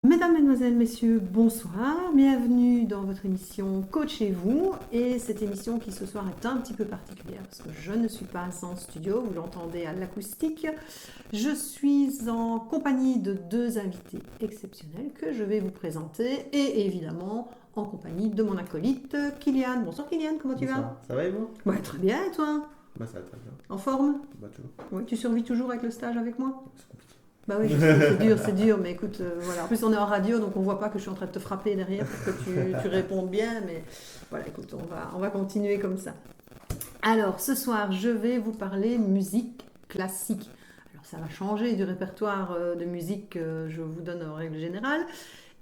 Mesdames, Mesdemoiselles, Messieurs, bonsoir. Bienvenue dans votre émission Coachez-vous. Et cette émission qui ce soir est un petit peu particulière parce que je ne suis pas en studio, vous l'entendez à l'acoustique. Je suis en compagnie de deux invités exceptionnels que je vais vous présenter et évidemment en compagnie de mon acolyte Kylian. Bonsoir Kylian, comment tu vas? Bonsoir, ça va et vous? Ouais, très bien, et toi? Bah ça va très bien, En forme? bah toujours, Oui, tu survis toujours avec le stage avec moi? c'est compliqué. Bah oui, je sais, c'est dur, mais écoute, voilà. En plus, on est en radio, donc on voit pas que je suis en train de te frapper derrière pour que tu répondes bien, mais voilà, écoute, on va continuer comme ça. Alors, ce soir, je vais vous parler musique classique. Alors, ça va changer du répertoire de musique que je vous donne en règle générale.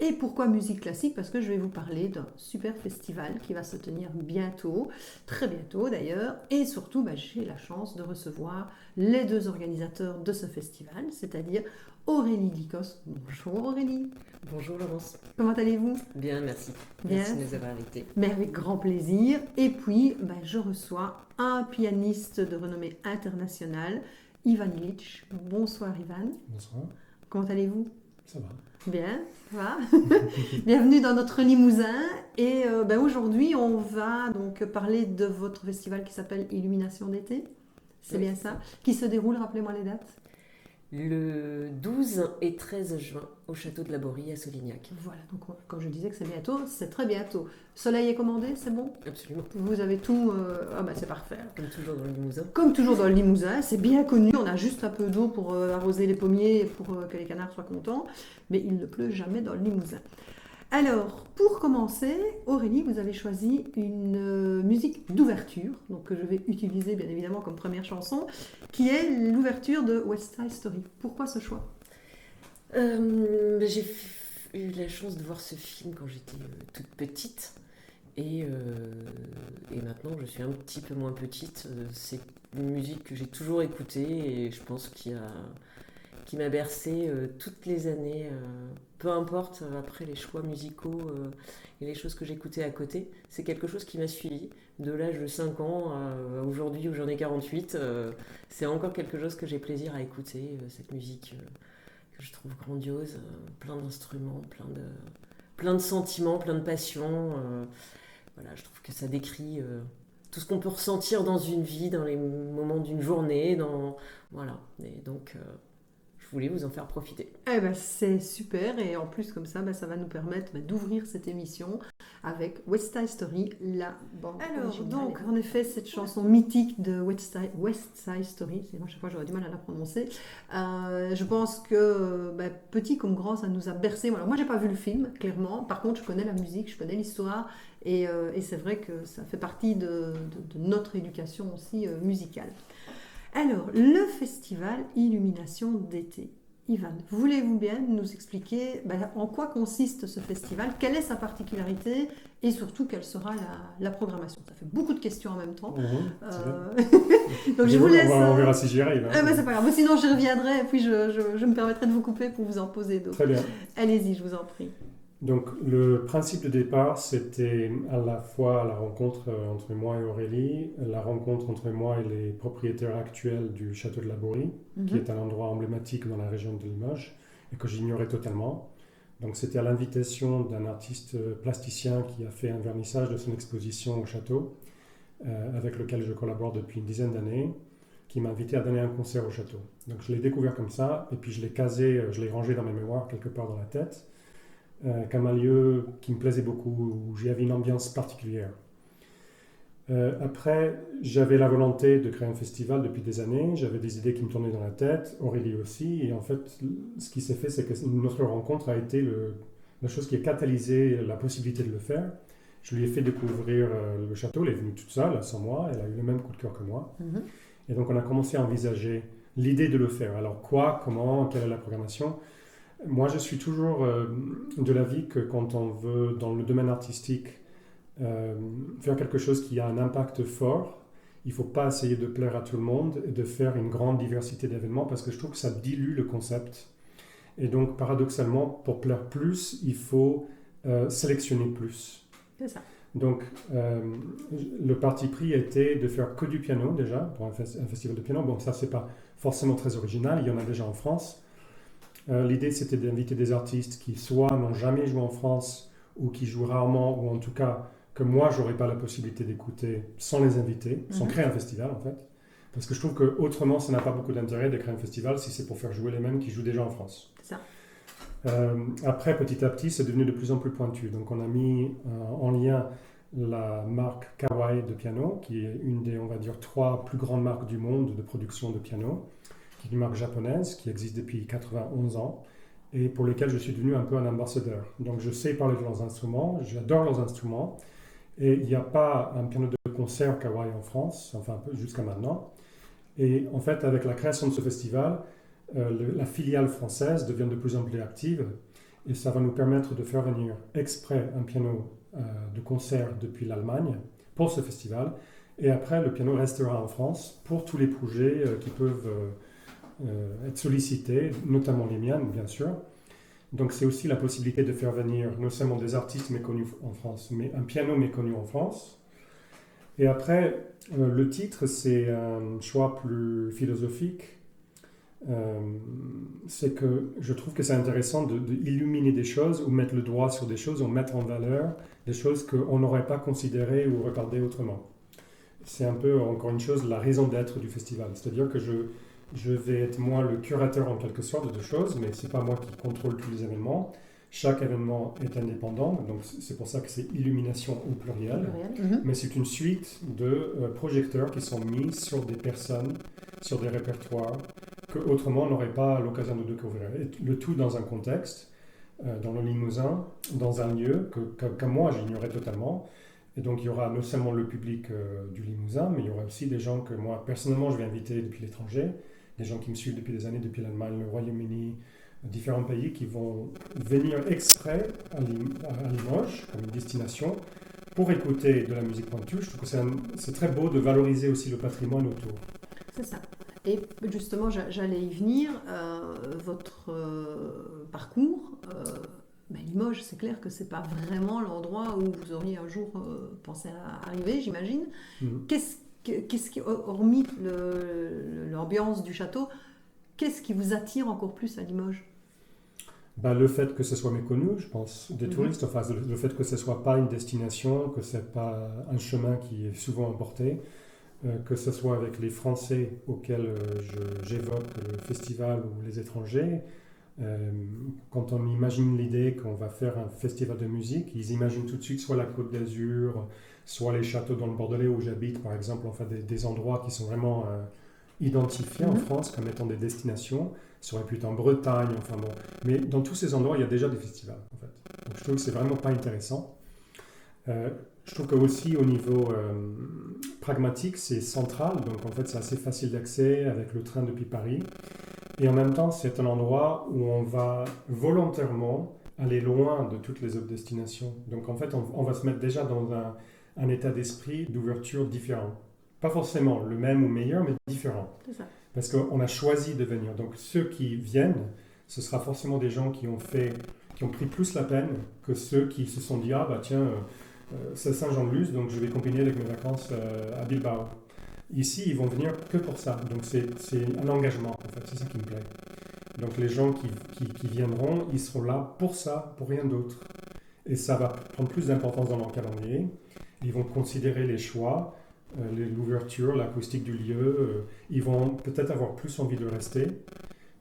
Et pourquoi musique classique? Parce que je vais vous parler d'un super festival qui va se tenir bientôt, très bientôt d'ailleurs. Et surtout, j'ai la chance de recevoir les deux organisateurs de ce festival, c'est-à-dire Aurélie Glicos. Bonjour Aurélie. Bonjour Laurence. Comment allez-vous? Bien, merci. Bien. Merci de nous avoir invités. Mais avec grand plaisir. Et puis, je reçois un pianiste de renommée internationale, Ivan Illich. Bonsoir Ivan. Bonsoir, Comment allez-vous? ça va. Bien, ça va. Bienvenue dans notre Limousin. Et aujourd'hui, on va donc parler de votre festival qui s'appelle Illumination d'été. C'est Oui, bien c'est ça. Qui se déroule, rappelez-moi les dates. Le 12 et 13 juin au château de la Borie à Solignac. Voilà, donc comme je disais que c'est bientôt, c'est très bientôt. Soleil est commandé, c'est bon? Absolument. Vous avez tout. C'est parfait. Comme toujours dans le Limousin. Comme toujours dans le Limousin, c'est bien connu. On a juste un peu d'eau pour arroser les pommiers et pour que les canards soient contents. Mais il ne pleut jamais dans le Limousin. Alors, pour commencer, Aurélie, vous avez choisi une musique d'ouverture, donc que je vais utiliser bien évidemment comme première chanson, qui est l'ouverture de West Side Story. Pourquoi ce choix? Eu la chance de voir ce film quand j'étais toute petite. Et maintenant, je suis un petit peu moins petite. C'est une musique que j'ai toujours écoutée et je pense qui m'a bercée toutes les années. Peu importe après les choix musicaux et les choses que j'écoutais à côté. C'est quelque chose qui m'a suivi de l'âge de 5 ans à aujourd'hui où j'en ai 48. C'est encore quelque chose que j'ai plaisir à écouter, cette musique que je trouve grandiose. Plein d'instruments, plein de sentiments, plein de passions. Voilà, je trouve que ça décrit tout ce qu'on peut ressentir dans une vie, dans les moments d'une journée, voilà. Et donc, je voulais vous en faire profiter. Eh ben, c'est super et en plus comme ça, ça va nous permettre d'ouvrir cette émission avec West Side Story, la bande originale. Donc en effet, cette chanson mythique de West Side Story, c'est moi chaque fois j'aurais du mal à la prononcer. Je pense que petit comme grand, ça nous a bercé. Voilà, moi j'ai pas vu le film clairement. Par contre, je connais la musique, je connais l'histoire et c'est vrai que ça fait partie de notre éducation aussi musicale. Alors, le festival Illumination d'été. Ivan, voulez-vous bien nous expliquer en quoi consiste ce festival, quelle est sa particularité et surtout quelle sera la programmation? Ça fait beaucoup de questions en même temps. Donc je vous laisse. On verra si j'y arrive. C'est pas grave. Sinon, j'y reviendrai et puis je me permettrai de vous couper pour vous en poser d'autres. Très bien. Allez-y, je vous en prie. Donc, le principe de départ, c'était à la fois la rencontre entre moi et Aurélie, la rencontre entre moi et les propriétaires actuels du château de la Borie, qui est un endroit emblématique dans la région de Limoges et que j'ignorais totalement. Donc, c'était à l'invitation d'un artiste plasticien qui a fait un vernissage de son exposition au château, avec lequel je collabore depuis une dizaine d'années, qui m'a invité à donner un concert au château. Donc, je l'ai découvert comme ça, et puis je l'ai casé, je l'ai rangé dans mes mémoires quelque part dans la tête. Comme un lieu qui me plaisait beaucoup, où j'y avais une ambiance particulière. Après, j'avais la volonté de créer un festival depuis des années, j'avais des idées qui me tournaient dans la tête, Aurélie aussi, et en fait, ce qui s'est fait, c'est que notre rencontre a été la chose qui a catalysé la possibilité de le faire. Je lui ai fait découvrir le château, elle est venue toute seule, sans moi, elle a eu le même coup de cœur que moi. Et donc on a commencé à envisager l'idée de le faire. Alors quoi, comment, quelle est la programmation? Moi, je suis toujours de l'avis que quand on veut, dans le domaine artistique, faire quelque chose qui a un impact fort, il ne faut pas essayer de plaire à tout le monde et de faire une grande diversité d'événements parce que je trouve que ça dilue le concept. Et donc, paradoxalement, pour plaire plus, il faut sélectionner plus. C'est ça. Donc, le parti pris était de faire que du piano déjà, pour un festival de piano. Bon, ça, ce n'est pas forcément très original, il y en a déjà en France. L'idée, c'était d'inviter des artistes qui soit n'ont jamais joué en France ou qui jouent rarement, ou en tout cas que moi, j'aurais pas la possibilité d'écouter sans les inviter, sans créer un festival en fait. Parce que je trouve qu'autrement, ça n'a pas beaucoup d'intérêt de créer un festival si c'est pour faire jouer les mêmes qui jouent déjà en France. C'est ça. Après, petit à petit, c'est devenu de plus en plus pointu. Donc, on a mis en lien la marque Kawai de piano, qui est une des, on va dire, 3 plus grandes marques du monde de production de piano, qui est une marque japonaise qui existe depuis 91 ans et pour lesquelles je suis devenu un peu un ambassadeur. Donc, je sais parler de leurs instruments, j'adore leurs instruments et il n'y a pas un piano de concert Kawai en France, enfin un peu jusqu'à maintenant. Et en fait, avec la création de ce festival, la filiale française devient de plus en plus active et ça va nous permettre de faire venir exprès un piano de concert depuis l'Allemagne pour ce festival. Et après, le piano restera en France pour tous les projets qui peuvent être sollicités, notamment les miens, bien sûr. Donc c'est aussi la possibilité de faire venir non seulement des artistes méconnus en France, mais un piano méconnu en France. Et après, le titre, c'est un choix plus philosophique. C'est que je trouve que c'est intéressant d'illuminer des choses ou mettre le doigt sur des choses ou mettre en valeur des choses qu'on n'aurait pas considérées ou regardées autrement. C'est un peu, encore une chose, la raison d'être du festival. C'est-à-dire que je vais être moi le curateur en quelque sorte de choses, mais ce n'est pas moi qui contrôle tous les événements. Chaque événement est indépendant, donc c'est pour ça que c'est illumination au pluriel. Mais c'est une suite de projecteurs qui sont mis sur des personnes, sur des répertoires, qu'autrement on n'aurait pas l'occasion de découvrir. Et le tout dans un contexte, dans le Limousin, dans un lieu que moi j'ignorais totalement. Et donc il y aura non seulement le public du Limousin, mais il y aura aussi des gens que moi personnellement je vais inviter depuis l'étranger, des gens qui me suivent depuis des années, depuis l'Allemagne, le Royaume-Uni, différents pays qui vont venir exprès à Limoges comme une destination pour écouter de la musique pointue. Je trouve que c'est très beau de valoriser aussi le patrimoine autour. C'est ça. Et justement, j'allais y venir. Votre parcours, Limoges, c'est clair que c'est pas vraiment l'endroit où vous auriez un jour pensé à arriver, j'imagine. Qu'est-ce qui, hormis l'ambiance du château, qu'est-ce qui vous attire encore plus à Limoges? Le fait que ce soit méconnu, je pense, des touristes, enfin le fait que ce ne soit pas une destination, que ce n'est pas un chemin qui est souvent emporté, que ce soit avec les Français auxquels j'évoque le festival ou les étrangers. Quand on imagine l'idée qu'on va faire un festival de musique, ils imaginent tout de suite soit la Côte d'Azur, soit les châteaux dans le Bordelais où j'habite, par exemple, enfin des endroits qui sont vraiment identifiés en France comme étant des destinations. Ça aurait pu être en Bretagne, enfin bon. Mais dans tous ces endroits, il y a déjà des festivals, en fait. Donc je trouve que c'est vraiment pas intéressant. Je trouve qu'aussi au niveau pragmatique, c'est central, donc en fait c'est assez facile d'accès avec le train depuis Paris. Et en même temps, c'est un endroit où on va volontairement aller loin de toutes les autres destinations. Donc en fait, on va se mettre déjà dans un état d'esprit d'ouverture différent. Pas forcément le même ou meilleur, mais différent. C'est ça. Parce qu'on a choisi de venir. Donc ceux qui viennent, ce sera forcément des gens qui ont pris plus la peine que ceux qui se sont dit « Ah bah tiens, c'est Saint-Jean-de-Luz, donc je vais combiner avec mes vacances à Bilbao ». Ici, ils vont venir que pour ça. Donc c'est un engagement, en fait. C'est ça qui me plaît. Donc les gens qui viendront, ils seront là pour ça, pour rien d'autre. Et ça va prendre plus d'importance dans leur calendrier. Ils vont considérer les choix, l'ouverture, l'acoustique du lieu. Ils vont peut-être avoir plus envie de rester.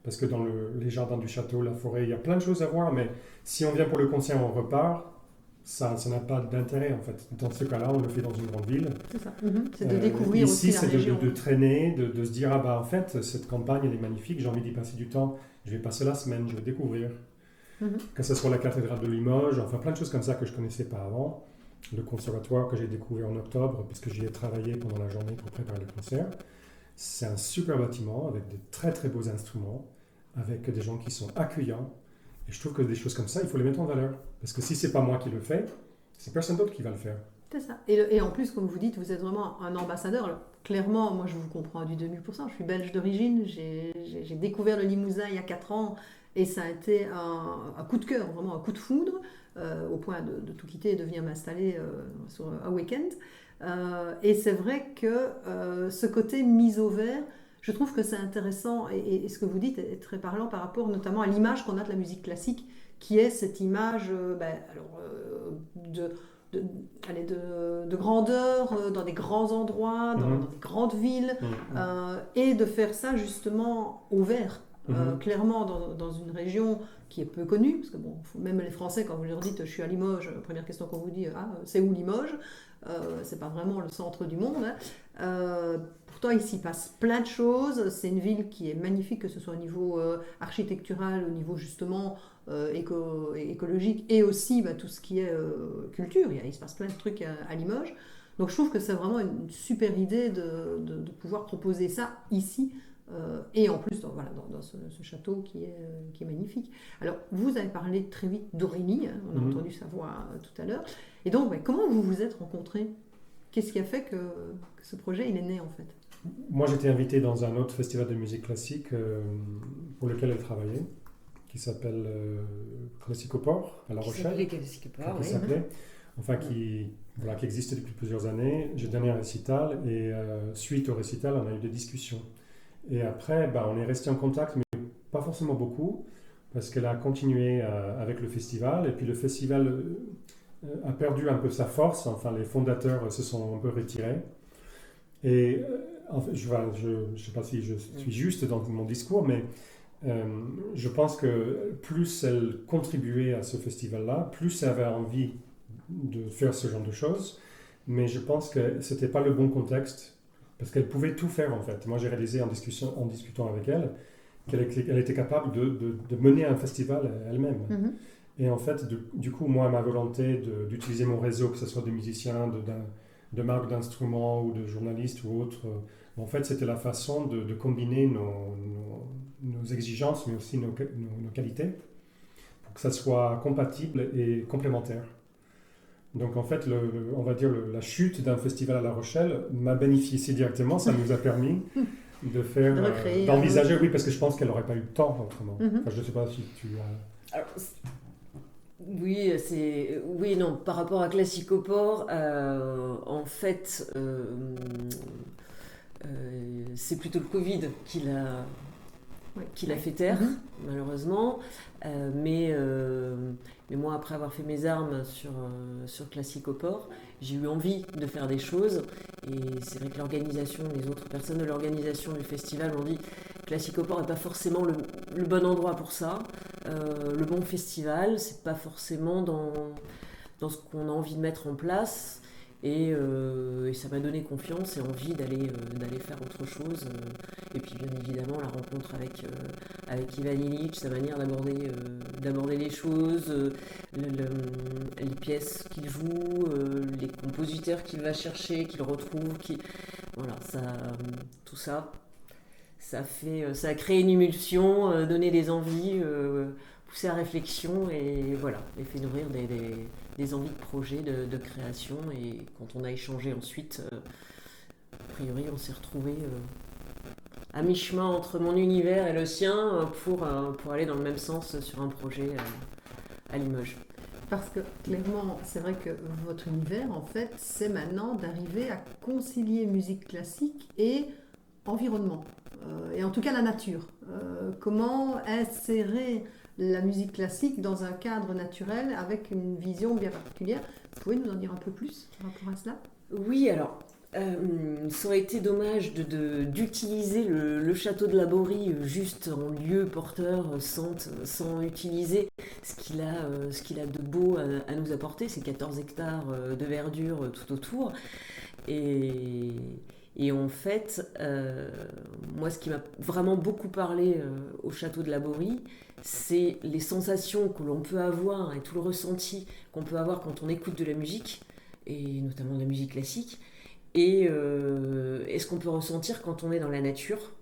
Parce que dans les jardins du château, la forêt, il y a plein de choses à voir. Mais si on vient pour le concert, on repart. Ça n'a pas d'intérêt en fait. Dans ce cas-là, on le fait dans une grande ville. C'est ça. C'est de découvrir aussi la région. Ici, c'est de traîner, de se dire, ah bah en fait, cette campagne, elle est magnifique, j'ai envie d'y passer du temps, je vais passer la semaine, je vais découvrir. Que ce soit la cathédrale de Limoges, enfin plein de choses comme ça que je ne connaissais pas avant. Le conservatoire que j'ai découvert en octobre, puisque j'y ai travaillé pendant la journée pour préparer le concert. C'est un super bâtiment avec de très très beaux instruments, avec des gens qui sont accueillants. Et je trouve que des choses comme ça, il faut les mettre en valeur. Parce que si ce n'est pas moi qui le fais, c'est personne d'autre qui va le faire. C'est ça. Et en plus, comme vous dites, vous êtes vraiment un ambassadeur. Alors, clairement, moi, je vous comprends du 2000%. Je suis belge d'origine. J'ai découvert le Limousin il y a 4 ans. Et ça a été un coup de cœur, vraiment un coup de foudre, au point de tout quitter et de venir m'installer sur un week-end. Et c'est vrai que ce côté mis au vert, je trouve que c'est intéressant et ce que vous dites est très parlant par rapport notamment à l'image qu'on a de la musique classique, qui est cette image de grandeur dans des grands endroits, dans des grandes villes, et de faire ça justement au vert. Clairement dans une région qui est peu connue, parce que bon, même les Français, quand vous leur dites je suis à Limoges, la première question qu'on vous dit, c'est où Limoges? C'est pas vraiment le centre du monde. Pourtant, ici passe plein de choses. C'est une ville qui est magnifique, que ce soit au niveau architectural, au niveau justement écologique, et aussi tout ce qui est culture. Il se passe plein de trucs à Limoges. Donc je trouve que c'est vraiment une super idée de pouvoir proposer ça ici. Et en plus, dans ce château qui est magnifique. Alors, vous avez parlé très vite d'Aurélie, on a entendu sa voix tout à l'heure. Et donc, comment vous vous êtes rencontrés? Qu'est-ce qui a fait que ce projet il est né en fait? Moi, j'étais invité dans un autre festival de musique classique pour lequel elle travaillait, qui s'appelle Classicoport, à La Rochelle. Qui existe depuis plusieurs années. J'ai donné un récital et suite au récital, on a eu des discussions. Et après, on est resté en contact, mais pas forcément beaucoup, parce qu'elle a continué avec le festival. Et puis le festival a perdu un peu sa force. Enfin, les fondateurs se sont un peu retirés. Et je ne sais pas si je suis juste dans mon discours, mais je pense que plus elle contribuait à ce festival-là, plus elle avait envie de faire ce genre de choses. Mais je pense que ce n'était pas le bon contexte. Parce qu'elle pouvait tout faire en fait. Moi j'ai réalisé en discutant avec elle qu'elle était capable de mener un festival elle-même. Et en fait, du coup, moi, ma volonté d'utiliser mon réseau, que ce soit des musiciens, de marques d'instruments ou de journalistes ou autres, en fait, c'était la façon de combiner nos exigences, mais aussi nos qualités, pour que ça soit compatible et complémentaire. Donc en fait, on va dire la chute d'un festival à La Rochelle m'a bénéficié directement. Ça nous a permis d'envisager, oui, parce que je pense qu'elle n'aurait pas eu le temps autrement. Enfin, je ne sais pas si tu as... Alors, oui, non, par rapport à Classicoport, en fait, c'est plutôt le Covid qui l'a fait taire, malheureusement. Mais moi, après avoir fait mes armes sur Classicoport, j'ai eu envie de faire des choses. Et c'est vrai que les autres personnes de l'organisation du festival m'ont dit Classicoport n'est pas forcément le bon endroit pour ça. Le bon festival, c'est pas forcément dans ce qu'on a envie de mettre en place. Et ça m'a donné confiance et envie d'aller faire autre chose. Et puis bien évidemment la rencontre avec Ivan Illich, sa manière d'aborder les choses, les pièces qu'il joue, les compositeurs qu'il va chercher, qu'il retrouve, voilà, tout ça, ça a créé une émulsion, donné des envies, poussé à réflexion et voilà, et fait nourrir des envies de projet, de création. Et quand on a échangé ensuite, a priori on s'est retrouvés à mi-chemin entre mon univers et le sien pour aller dans le même sens sur un projet à Limoges. Parce que clairement, c'est vrai que votre univers, en fait, c'est maintenant d'arriver à concilier musique classique et environnement, et en tout cas la nature. Comment insérer la musique classique dans un cadre naturel avec une vision bien particulière? Vous pouvez nous en dire un peu plus par rapport à cela? Oui, alors, ça aurait été dommage d'utiliser le château de la Borie juste en lieu porteur, sans utiliser ce qu'il a de beau à nous apporter, ces 14 hectares de verdure tout autour. Et en fait, moi, ce qui m'a vraiment beaucoup parlé au château de la Borie, c'est les sensations que l'on peut avoir et tout le ressenti qu'on peut avoir quand on écoute de la musique, et notamment de la musique classique, et ce qu'on peut ressentir quand on est dans la nature.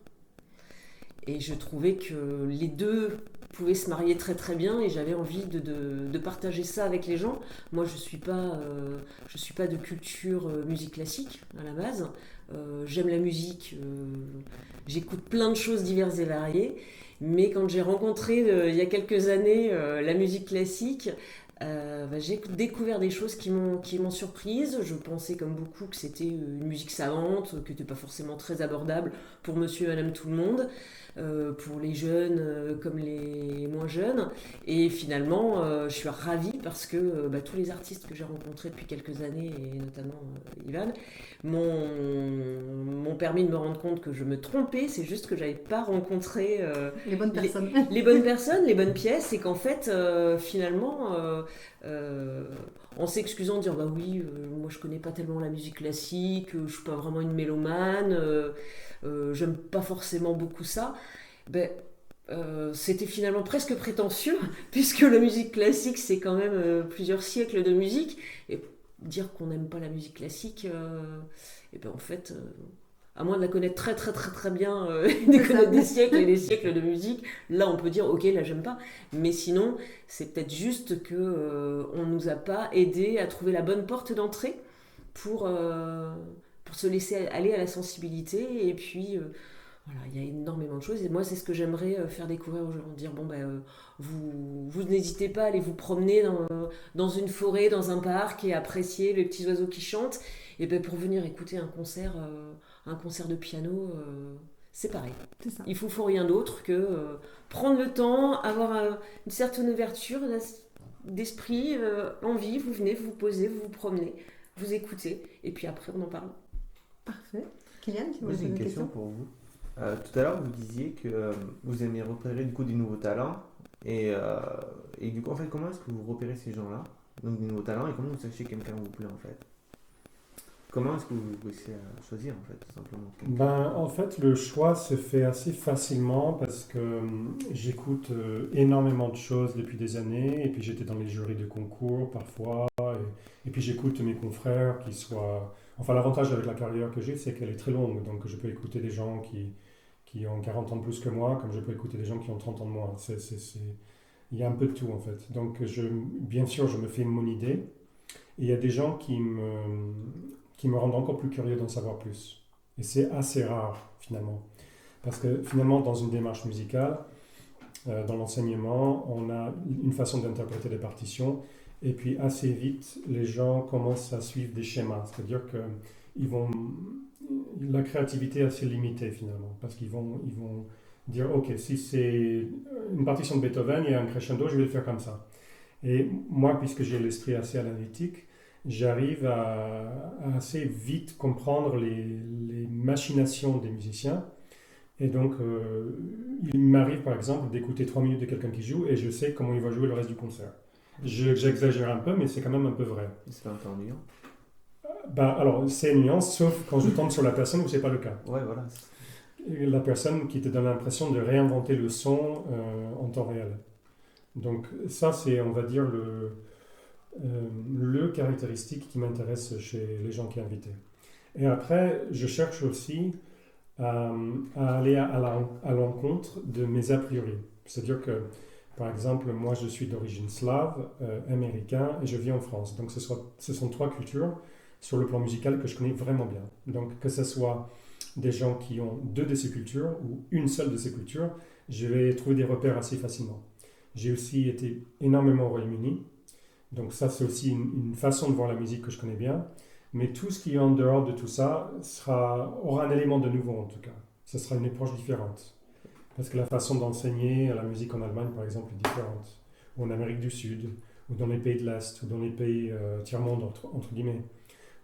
Et je trouvais que les deux pouvaient se marier très très bien, et j'avais envie de partager ça avec les gens. Moi, je suis pas de culture musique classique à la base. J'aime la musique, j'écoute plein de choses diverses et variées, mais quand j'ai rencontré il y a quelques années la musique classique, j'ai découvert des choses qui m'ont surprise. Je pensais comme beaucoup que c'était une musique savante, qui n'était pas forcément très abordable pour monsieur et madame tout le monde, pour les jeunes comme les moins jeunes. Et finalement, je suis ravie parce que tous les artistes que j'ai rencontrés depuis quelques années, et notamment Ivan, m'ont permis de me rendre compte que je me trompais. C'est juste que j'avais pas rencontré les bonnes personnes, les bonnes personnes, les bonnes pièces, et qu'en fait, finalement, en s'excusant de dire bah oui, moi je connais pas tellement la musique classique, je suis pas vraiment une mélomane, j'aime pas forcément beaucoup ça. C'était finalement presque prétentieux, puisque la musique classique c'est quand même plusieurs siècles de musique, et dire qu'on n'aime pas la musique classique, et en fait, à moins de la connaître très très très très bien, de connaître des siècles et des siècles de musique, là on peut dire ok, là j'aime pas. Mais sinon, c'est peut-être juste que on nous a pas aidé à trouver la bonne porte d'entrée pour se laisser aller à la sensibilité. Et puis voilà, il y a énormément de choses, et moi c'est ce que j'aimerais faire découvrir aux gens, dire bon vous n'hésitez pas à aller vous promener dans une forêt, dans un parc, et apprécier les petits oiseaux qui chantent, et pour venir écouter un concert de piano, c'est pareil. C'est ça. Il faut rien d'autre que prendre le temps, avoir une certaine ouverture d'esprit, envie, vous venez, vous vous posez, vous vous promenez, vous écoutez, et puis après on en parle. Parfait. Kylian, tu veux poser une question pour vous. Tout à l'heure, vous disiez que vous aimez repérer du coup des nouveaux talents, et du coup, en fait, comment est-ce que vous repérez ces gens-là, donc des nouveaux talents, et comment vous sachez quelqu'un vous plaît en fait? Comment est-ce que vous réussissez à choisir en fait, tout simplement? En fait, le choix se fait assez facilement parce que j'écoute énormément de choses depuis des années, et puis j'étais dans les jurys de concours parfois, et puis j'écoute mes confrères qui soient... Enfin, l'avantage avec la carrière que j'ai, c'est qu'elle est très longue, donc je peux écouter des gens qui ont 40 ans de plus que moi, comme je peux écouter des gens qui ont 30 ans de moins. Il y a un peu de tout en fait. Donc, bien sûr, je me fais mon idée, et il y a des gens qui me rendent encore plus curieux d'en savoir plus. Et c'est assez rare, finalement. Parce que, finalement, dans une démarche musicale, dans l'enseignement, on a une façon d'interpréter les partitions, et puis assez vite, les gens commencent à suivre des schémas. C'est-à-dire que la créativité est assez limitée, finalement. Parce qu'ils vont dire, OK, si c'est une partition de Beethoven, il y a un crescendo, je vais le faire comme ça. Et moi, puisque j'ai l'esprit assez analytique, j'arrive à assez vite comprendre les machinations des musiciens. Et donc, il m'arrive par exemple d'écouter 3 minutes de quelqu'un qui joue, et je sais comment il va jouer le reste du concert. J'exagère un peu, mais c'est quand même un peu vrai. C'est un peu ennuyant. Alors, c'est ennuyant, sauf quand je tombe sur la personne où c'est pas le cas. Ouais, voilà. La personne qui te donne l'impression de réinventer le son en temps réel. Donc ça, c'est, on va dire, le caractéristique qui m'intéresse chez les gens qui invitent. Et après, je cherche aussi à aller à l'encontre de mes a priori. C'est-à-dire que, par exemple, moi je suis d'origine slave, américain, et je vis en France. Donc ce sont 3 cultures sur le plan musical que je connais vraiment bien. Donc que ce soit des gens qui ont 2 de ces cultures ou une seule de ces cultures, je vais trouver des repères assez facilement. J'ai aussi été énormément au Royaume-Uni. Donc ça, c'est aussi une façon de voir la musique que je connais bien. Mais tout ce qui est en dehors de tout ça aura un élément de nouveau en tout cas. Ce sera une approche différente. Parce que la façon d'enseigner la musique en Allemagne, par exemple, est différente. Ou en Amérique du Sud, ou dans les pays de l'Est, ou dans les pays tiers-monde, entre guillemets.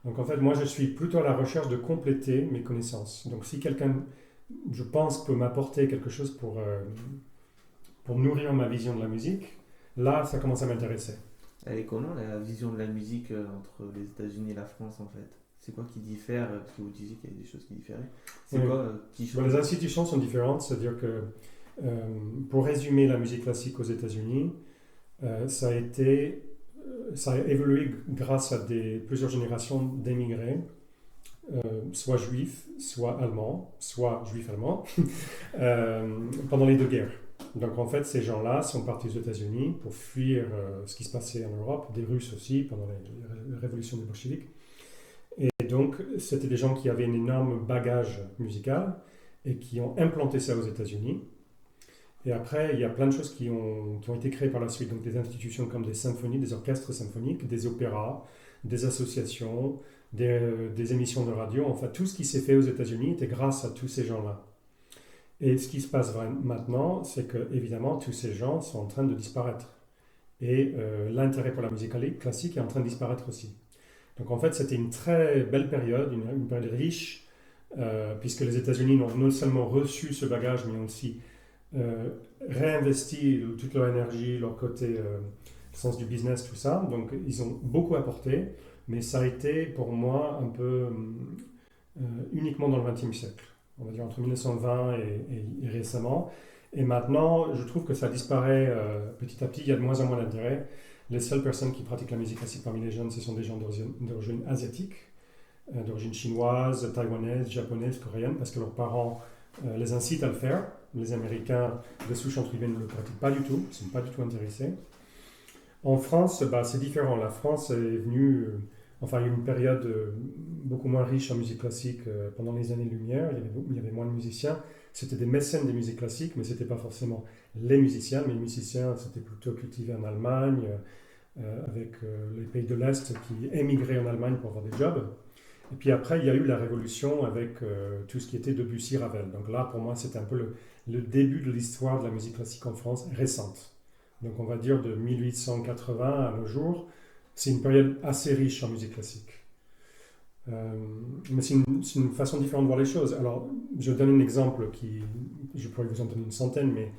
Donc en fait, moi, je suis plutôt à la recherche de compléter mes connaissances. Donc si quelqu'un, je pense, peut m'apporter quelque chose pour nourrir ma vision de la musique, là, ça commence à m'intéresser. Elle est comment la vision de la musique entre les États-Unis et la France en fait? C'est quoi qui diffère? Parce que vous disiez qu'il y avait des choses qui différaient. C'est quoi qui change? Les institutions sont différentes, c'est-à-dire que pour résumer la musique classique aux États-Unis, ça a évolué grâce à plusieurs générations d'émigrés, soit juifs, soit allemands, soit juifs allemands, pendant les 2 guerres. Donc en fait, ces gens-là sont partis aux États-Unis pour fuir ce qui se passait en Europe, des Russes aussi, pendant la révolution des bolcheviks. Et donc, c'était des gens qui avaient un énorme bagage musical et qui ont implanté ça aux États-Unis. Et après, il y a plein de choses qui ont été créées par la suite. Donc des institutions comme des symphonies, des orchestres symphoniques, des opéras, des associations, des émissions de radio. Enfin, tout ce qui s'est fait aux États-Unis était grâce à tous ces gens-là. Et ce qui se passe maintenant, c'est que évidemment tous ces gens sont en train de disparaître. Et l'intérêt pour la musique classique est en train de disparaître aussi. Donc en fait, c'était une très belle période, une période riche, puisque les États-Unis ont non seulement reçu ce bagage, mais aussi réinvesti toute leur énergie, leur côté sens du business, tout ça. Donc ils ont beaucoup apporté, mais ça a été pour moi un peu uniquement dans le XXe siècle. On va dire entre 1920 et récemment. Et maintenant, je trouve que ça disparaît petit à petit, il y a de moins en moins d'intérêt. Les seules personnes qui pratiquent la musique classique parmi les jeunes, ce sont des gens d'origine asiatique, d'origine chinoise, taïwanaise, japonaise, coréenne, parce que leurs parents les incitent à le faire. Les Américains de souche entre guillemets ne le pratiquent pas du tout, ils ne sont pas du tout intéressés. En France, c'est différent. La France est venue... Enfin, il y a eu une période beaucoup moins riche en musique classique pendant les années Lumière. Il y avait moins de musiciens. C'était des mécènes des musiques classiques, mais ce n'était pas forcément les musiciens. Mais les musiciens, c'était plutôt cultivé en Allemagne, avec les pays de l'Est qui émigraient en Allemagne pour avoir des jobs. Et puis après, il y a eu la révolution avec tout ce qui était Debussy, Ravel. Donc là, pour moi, c'était un peu le début de l'histoire de la musique classique en France récente. Donc on va dire de 1880 à nos jours. C'est une période assez riche en musique classique. Mais c'est une façon différente de voir les choses. Alors, je donne un exemple je pourrais vous en donner une centaine, mais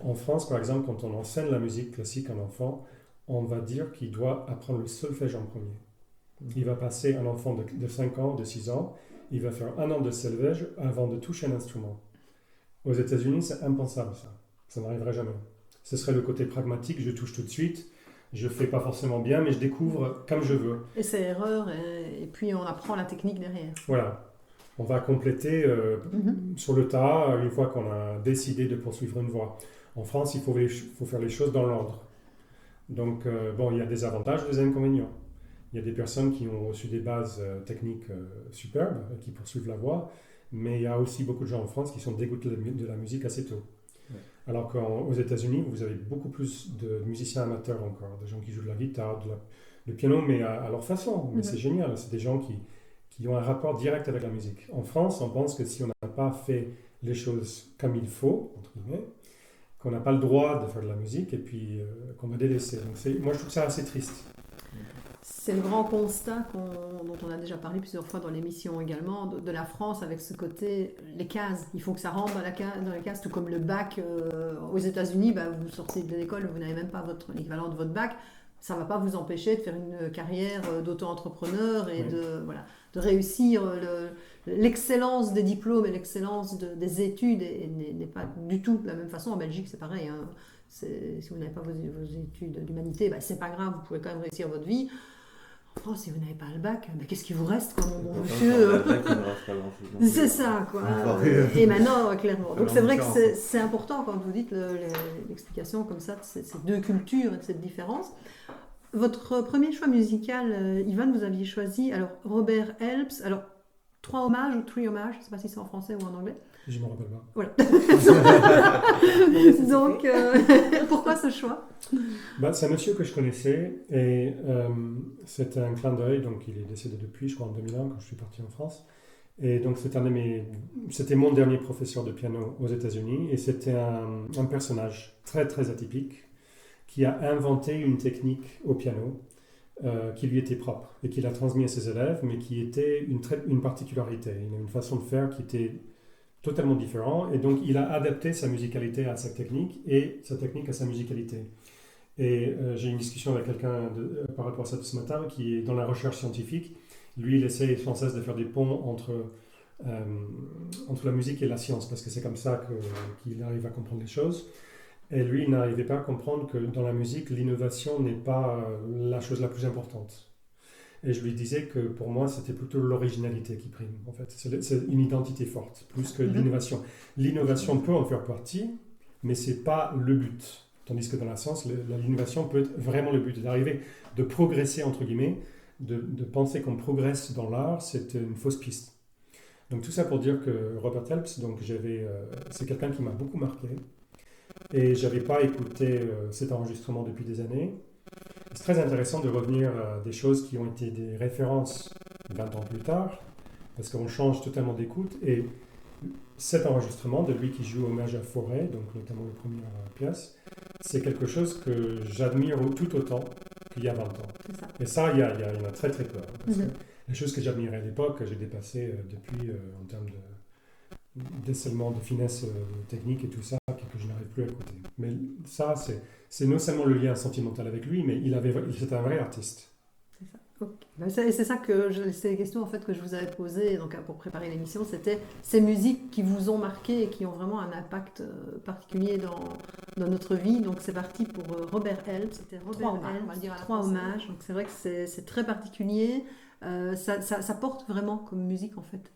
en France, par exemple, quand on enseigne la musique classique à un enfant, on va dire qu'il doit apprendre le solfège en premier. Il va passer un enfant de 5 ans, de 6 ans, il va faire 1 an de solfège avant de toucher un instrument. Aux États-Unis, c'est impensable ça. Ça n'arriverait jamais. Ce serait le côté pragmatique, je touche tout de suite. Je ne fais pas forcément bien, mais je découvre comme je veux. Et c'est erreur, et puis on apprend la technique derrière. Voilà. On va compléter sur le tas une fois qu'on a décidé de poursuivre une voie. En France, il faut faire les choses dans l'ordre. Donc, il y a des avantages et des inconvénients. Il y a des personnes qui ont reçu des bases techniques superbes, qui poursuivent la voie, mais il y a aussi beaucoup de gens en France qui sont dégoûtés de la musique assez tôt. Alors qu'aux États-Unis, vous avez beaucoup plus de musiciens amateurs encore, des gens qui jouent de la guitare, du piano, mais à leur façon. Mais c'est génial, c'est des gens qui ont un rapport direct avec la musique. En France, on pense que si on n'a pas fait les choses comme il faut, entre guillemets, qu'on n'a pas le droit de faire de la musique et puis qu'on va délaisser. Donc moi, je trouve ça assez triste. C'est le grand constat dont on a déjà parlé plusieurs fois dans l'émission également, de la France avec ce côté, les cases. Il faut que ça rentre dans la case, tout comme le bac aux États-Unis, vous sortez de l'école, vous n'avez même pas l'équivalent de votre bac. Ça ne va pas vous empêcher de faire une carrière d'auto-entrepreneur et de réussir. L'excellence des diplômes et l'excellence des études n'est pas du tout de la même façon. En Belgique, c'est pareil. Hein. Si vous n'avez pas vos études d'humanité, c'est pas grave, vous pouvez quand même réussir votre vie. En France, si vous n'avez pas le bac, qu'est-ce qui vous reste, quoi, mon bon monsieur C'est ça, quoi. Et maintenant, clairement. Donc c'est vrai que c'est important quand vous dites l'explication comme ça de ces deux cultures et de cette différence. Votre premier choix musical, Yvan, vous aviez choisi Robert Helps. Alors, 3 hommages ou 3 hommages, je ne sais pas si c'est en français ou en anglais. Je ne me rappelle pas. Voilà. Donc, pourquoi ce choix ? C'est un monsieur que je connaissais et c'était un clin d'œil. Donc, il est décédé depuis, je crois, en 2001, quand je suis parti en France. Et donc, c'était mon dernier professeur de piano aux États-Unis et c'était un personnage très, très atypique qui a inventé une technique au piano qui lui était propre et qu'il a transmis à ses élèves, mais qui était une particularité. Il a une façon de faire qui était totalement différente, et donc il a adapté sa musicalité à sa technique et sa technique à sa musicalité. Et j'ai eu une discussion avec quelqu'un par rapport à ça ce matin, qui est dans la recherche scientifique. Lui, il essaie sans cesse de faire des ponts entre la musique et la science, parce que c'est comme ça qu'il arrive à comprendre les choses. Et lui, il n'arrivait pas à comprendre que dans la musique, l'innovation n'est pas la chose la plus importante. Et je lui disais que pour moi, c'était plutôt l'originalité qui prime, en fait. C'est une identité forte, plus que l'innovation. L'innovation peut en faire partie, mais ce n'est pas le but. Tandis que dans la science, l'innovation peut être vraiment le but, d'arriver, de progresser, entre guillemets, de penser qu'on progresse dans l'art, c'est une fausse piste. Donc tout ça pour dire que Robert Helps, c'est quelqu'un qui m'a beaucoup marqué. et je n'avais pas écouté cet enregistrement depuis des années. C'est très intéressant de revenir à des choses qui ont été des références 20 ans plus tard, parce qu'on change totalement d'écoute. Et cet enregistrement de lui qui joue hommage à Fauré, donc notamment les premières pièces, c'est quelque chose que j'admire tout autant qu'il y a 20 ans. Et ça, il y en a très très peu. Parce que les choses que j'admirais à l'époque, j'ai dépassé depuis en termes de décèlement, de finesse technique et tout ça, que je n'arrive plus à écouter. Mais ça, c'est non seulement le lien sentimental avec lui, mais c'était un vrai artiste. C'est ça. Okay. C'est ça que c'est les questions en fait que je vous avais posées donc pour préparer l'émission, c'était ces musiques qui vous ont marqué et qui ont vraiment un impact particulier dans notre vie. Donc c'est parti pour Robert Help, c'était Robert Help, on va dire 3 hommages. Donc c'est vrai que c'est très particulier. Ça porte vraiment comme musique en fait.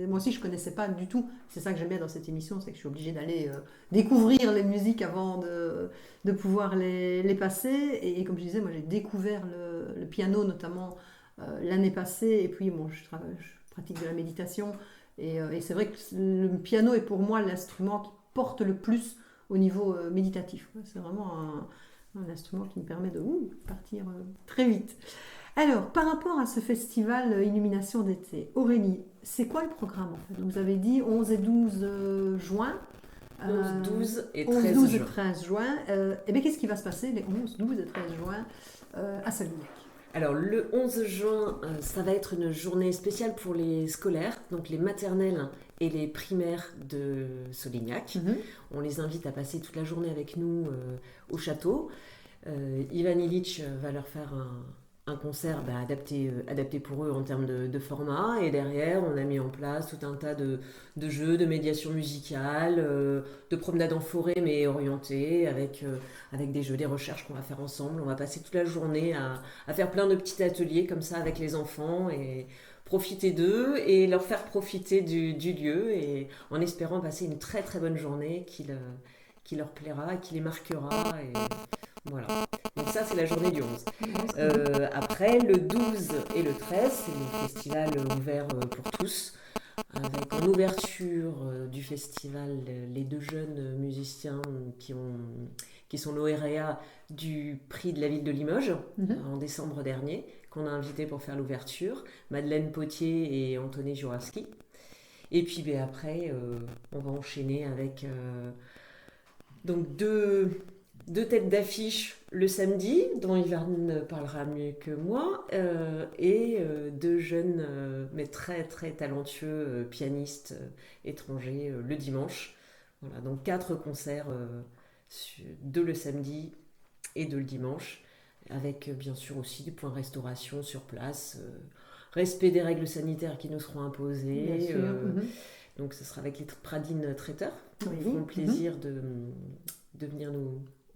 Moi aussi je ne connaissais pas du tout. C'est ça que j'aime bien dans cette émission, c'est que je suis obligée d'aller découvrir les musiques avant de pouvoir les passer. Et comme je disais, moi j'ai découvert le piano notamment l'année passée. Et puis bon, je pratique de la méditation. Et c'est vrai que le piano est pour moi l'instrument qui porte le plus au niveau méditatif. C'est vraiment un instrument qui me permet de partir très vite. Alors, par rapport à ce festival Illumination d'été, Aurélie, c'est quoi le programme en fait ? Vous avez dit 11 et 12 juin. 11, 12 et 11, 13 12 juin. Et 13 juin. Et bien, qu'est-ce qui va se passer les 11, 12 et 13 juin à Solignac ? Alors, le 11 juin, ça va être une journée spéciale pour les scolaires, donc les maternelles et les primaires de Solignac. On les invite à passer toute la journée avec nous au château. Ivan Illich va leur faire un concert adapté pour eux en termes de format, et derrière on a mis en place tout un tas de jeux, de médiation musicale, de promenades en forêt mais orientées avec des jeux, des recherches qu'on va faire ensemble. On va passer toute la journée à faire plein de petits ateliers comme ça avec les enfants et profiter d'eux et leur faire profiter du lieu, et en espérant passer une très très bonne journée qui leur plaira et qui les marquera. Et voilà. Donc ça, c'est la journée du 11. Après, le 12 et le 13, c'est le festival ouvert pour tous, avec en ouverture du festival les 2 jeunes musiciens qui sont lauréats du prix de la ville de Limoges en décembre dernier, qu'on a invités pour faire l'ouverture, Madeleine Potier et Anthony Jurowski. Et puis après, on va enchaîner avec donc deux têtes d'affiche le samedi, dont Ivan parlera mieux que moi, et 2 jeunes mais très très talentueux pianistes étrangers le dimanche. Voilà, donc 4 concerts, 2 le samedi et 2 le dimanche, avec bien sûr aussi des points de restauration sur place, respect des règles sanitaires qui nous seront imposées. Donc ce sera avec les Pradines traiteurs qui auront le plaisir de venir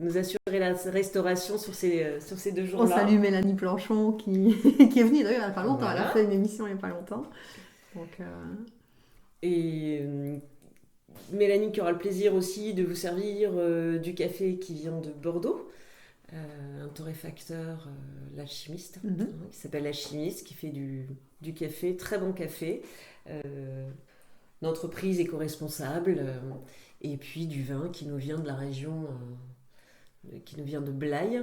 nous assurer la restauration sur ces 2 jours-là. On salue Mélanie Planchon qui est venue d'ailleurs il n'y a pas longtemps. Voilà. Elle a fait une émission il n'y a pas longtemps. Donc, Et Mélanie qui aura le plaisir aussi de vous servir du café qui vient de Bordeaux. Un torréfacteur, l'alchimiste, qui s'appelle l'alchimiste, qui fait du café, très bon café, d'entreprise éco-responsable, et puis du vin qui nous vient de la région, qui nous vient de Blaye,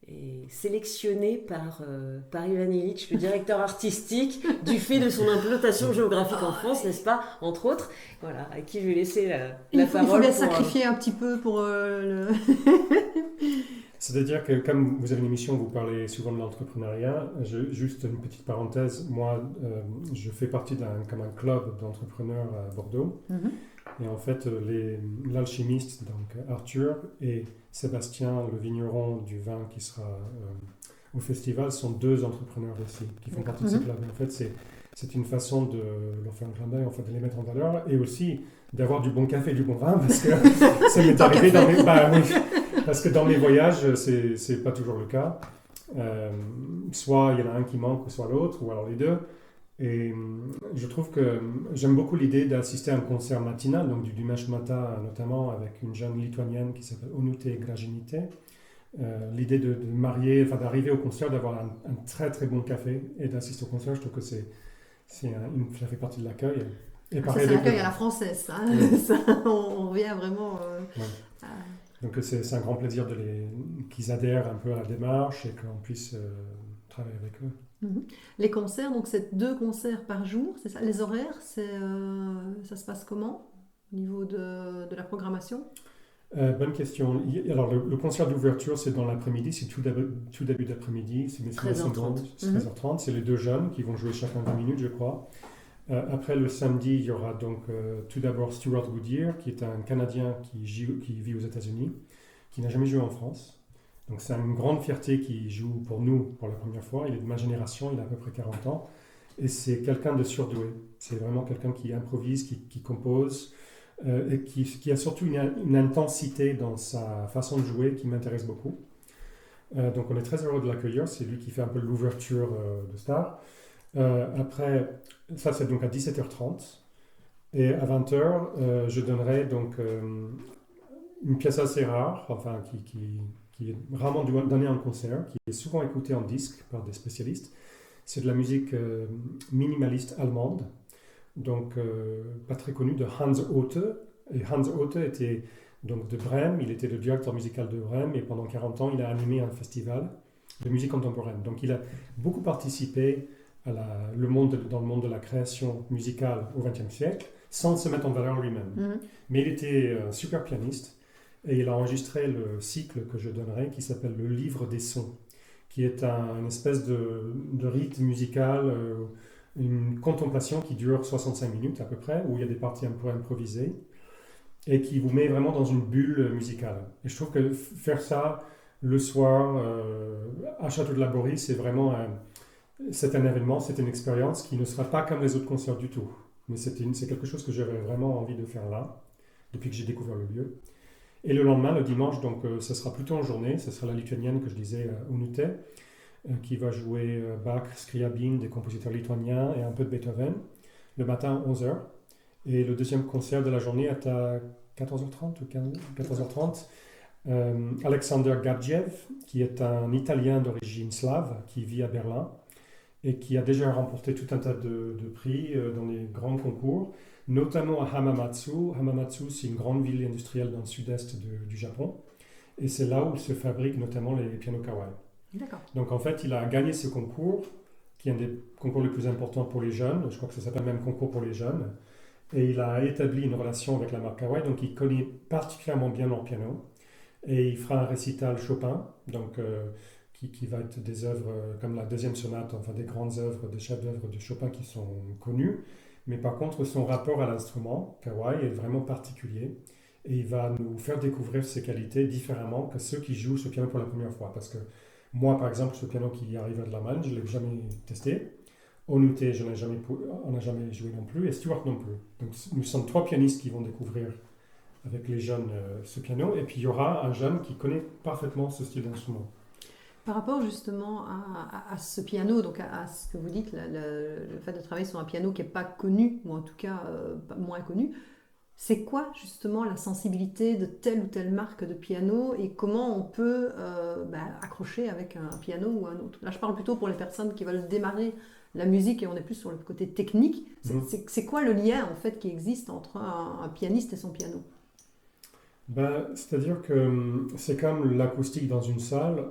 et sélectionné par Ivan Illich, le directeur artistique, du fait de son implantation géographique en France, n'est-ce pas, entre autres, voilà, à qui je vais laisser la parole. Il faut bien sacrifier un petit peu pour le... C'est-à-dire que comme vous avez une émission, vous parlez souvent de l'entrepreneuriat. Juste une petite parenthèse, moi je fais partie d'un club d'entrepreneurs à Bordeaux. Et en fait, l'alchimiste, donc Arthur, et Sébastien, le vigneron du vin qui sera au festival, sont 2 entrepreneurs aussi, qui font partie de ce club. Et en fait, c'est une façon de leur faire un clin d'œil, en fait, de les mettre en valeur, et aussi d'avoir du bon café et du bon vin, parce que ça m'est arrivé parce que dans mes voyages, c'est pas toujours le cas. Soit il y en a un qui manque, soit l'autre, ou alors les 2. Et je trouve que j'aime beaucoup l'idée d'assister à un concert matinal, donc du dimanche matin notamment, avec une jeune lituanienne qui s'appelle Onute Graginite. L'idée de marier, enfin d'arriver au concert, d'avoir un très très bon café et d'assister au concert, je trouve que ça fait partie de l'accueil. Et Ça, pareil c'est avec l'accueil à la française. Hein. Ça, on revient vraiment... à- Donc c'est un grand plaisir qu'ils adhèrent un peu à la démarche et qu'on puisse travailler avec eux. Mhm. Les concerts, donc c'est 2 concerts par jour, c'est ça? Les horaires, ça se passe comment au niveau de la programmation? Bonne question. Alors le concert d'ouverture, c'est dans l'après-midi, c'est tout début d'après-midi, c'est 13h30. 13h30. C'est les 2 jeunes qui vont jouer chacun 20 minutes, je crois. Après le samedi, il y aura donc tout d'abord Stuart Goodyear, qui est un Canadien qui vit aux États-Unis, qui n'a jamais joué en France. Donc c'est une grande fierté qu'il joue pour nous pour la première fois. Il est de ma génération, il a à peu près 40 ans. Et c'est quelqu'un de surdoué. C'est vraiment quelqu'un qui improvise, qui compose, et qui a surtout une intensité dans sa façon de jouer qui m'intéresse beaucoup. Donc on est très heureux de l'accueillir. C'est lui qui fait un peu l'ouverture de Star. Après, ça c'est donc à 17h30. Et à 20h, je donnerai donc une pièce assez rare, enfin qui est rarement donnée en concert, qui est souvent écoutée en disque par des spécialistes. C'est de la musique minimaliste allemande, donc pas très connue, de Hans Otte. Et Hans Otte était donc de Brême, il était le directeur musical de Brême, et pendant 40 ans, il a animé un festival de musique contemporaine. Donc il a beaucoup participé dans le monde de la création musicale au XXe siècle, sans se mettre en valeur lui-même. Mais il était un super pianiste, et il a enregistré le cycle que je donnerai, qui s'appelle le Livre des sons, qui est une espèce de rite musical, une contemplation qui dure 65 minutes à peu près, où il y a des parties un peu improvisées, et qui vous met vraiment dans une bulle musicale. Et je trouve que faire ça le soir à Château de la Borie, c'est un événement, c'est une expérience qui ne sera pas comme les autres concerts du tout. Mais c'est quelque chose que j'avais vraiment envie de faire là, depuis que j'ai découvert le lieu. Et le lendemain, le dimanche, donc ce sera plutôt en journée, ce sera la lituanienne que je disais, Onute, qui va jouer Bach, Scriabine, des compositeurs lituaniens et un peu de Beethoven, le matin à 11h. Et le deuxième concert de la journée est à 14h30 ou 14h30. Alexander Gardiev, qui est un Italien d'origine slave, qui vit à Berlin et qui a déjà remporté tout un tas de prix dans les grands concours, notamment à Hamamatsu. Hamamatsu, c'est une grande ville industrielle dans le sud-est du Japon, et c'est là où se fabriquent notamment les pianos Kawai. D'accord. Donc en fait, il a gagné ce concours, qui est un des concours les plus importants pour les jeunes, je crois que ça s'appelle même concours pour les jeunes, et il a établi une relation avec la marque Kawai, donc il connaît particulièrement bien leur piano, et il fera un récital Chopin, donc qui va être des œuvres comme la deuxième sonate, enfin des grandes œuvres, des chefs-d'œuvre de Chopin qui sont connus. Mais par contre, son rapport à l'instrument, Kawai, est vraiment particulier. Et il va nous faire découvrir ses qualités différemment que ceux qui jouent ce piano pour la première fois. Parce que moi, par exemple, ce piano qui arrive à de la manne, je ne l'ai jamais testé. Onute, on n'a jamais joué non plus, et Stuart non plus. Donc nous sommes 3 pianistes qui vont découvrir avec les jeunes ce piano. Et puis il y aura un jeune qui connaît parfaitement ce style d'instrument. Par rapport justement à ce piano, donc à ce que vous dites, le fait de travailler sur un piano qui n'est pas connu, ou en tout cas moins connu, c'est quoi justement la sensibilité de telle ou telle marque de piano et comment on peut accrocher avec un piano ou un autre? Là, je parle plutôt pour les personnes qui veulent démarrer la musique et on est plus sur le côté technique. C'est quoi le lien en fait qui existe entre un pianiste et son piano? C'est-à-dire que c'est comme l'acoustique dans une salle,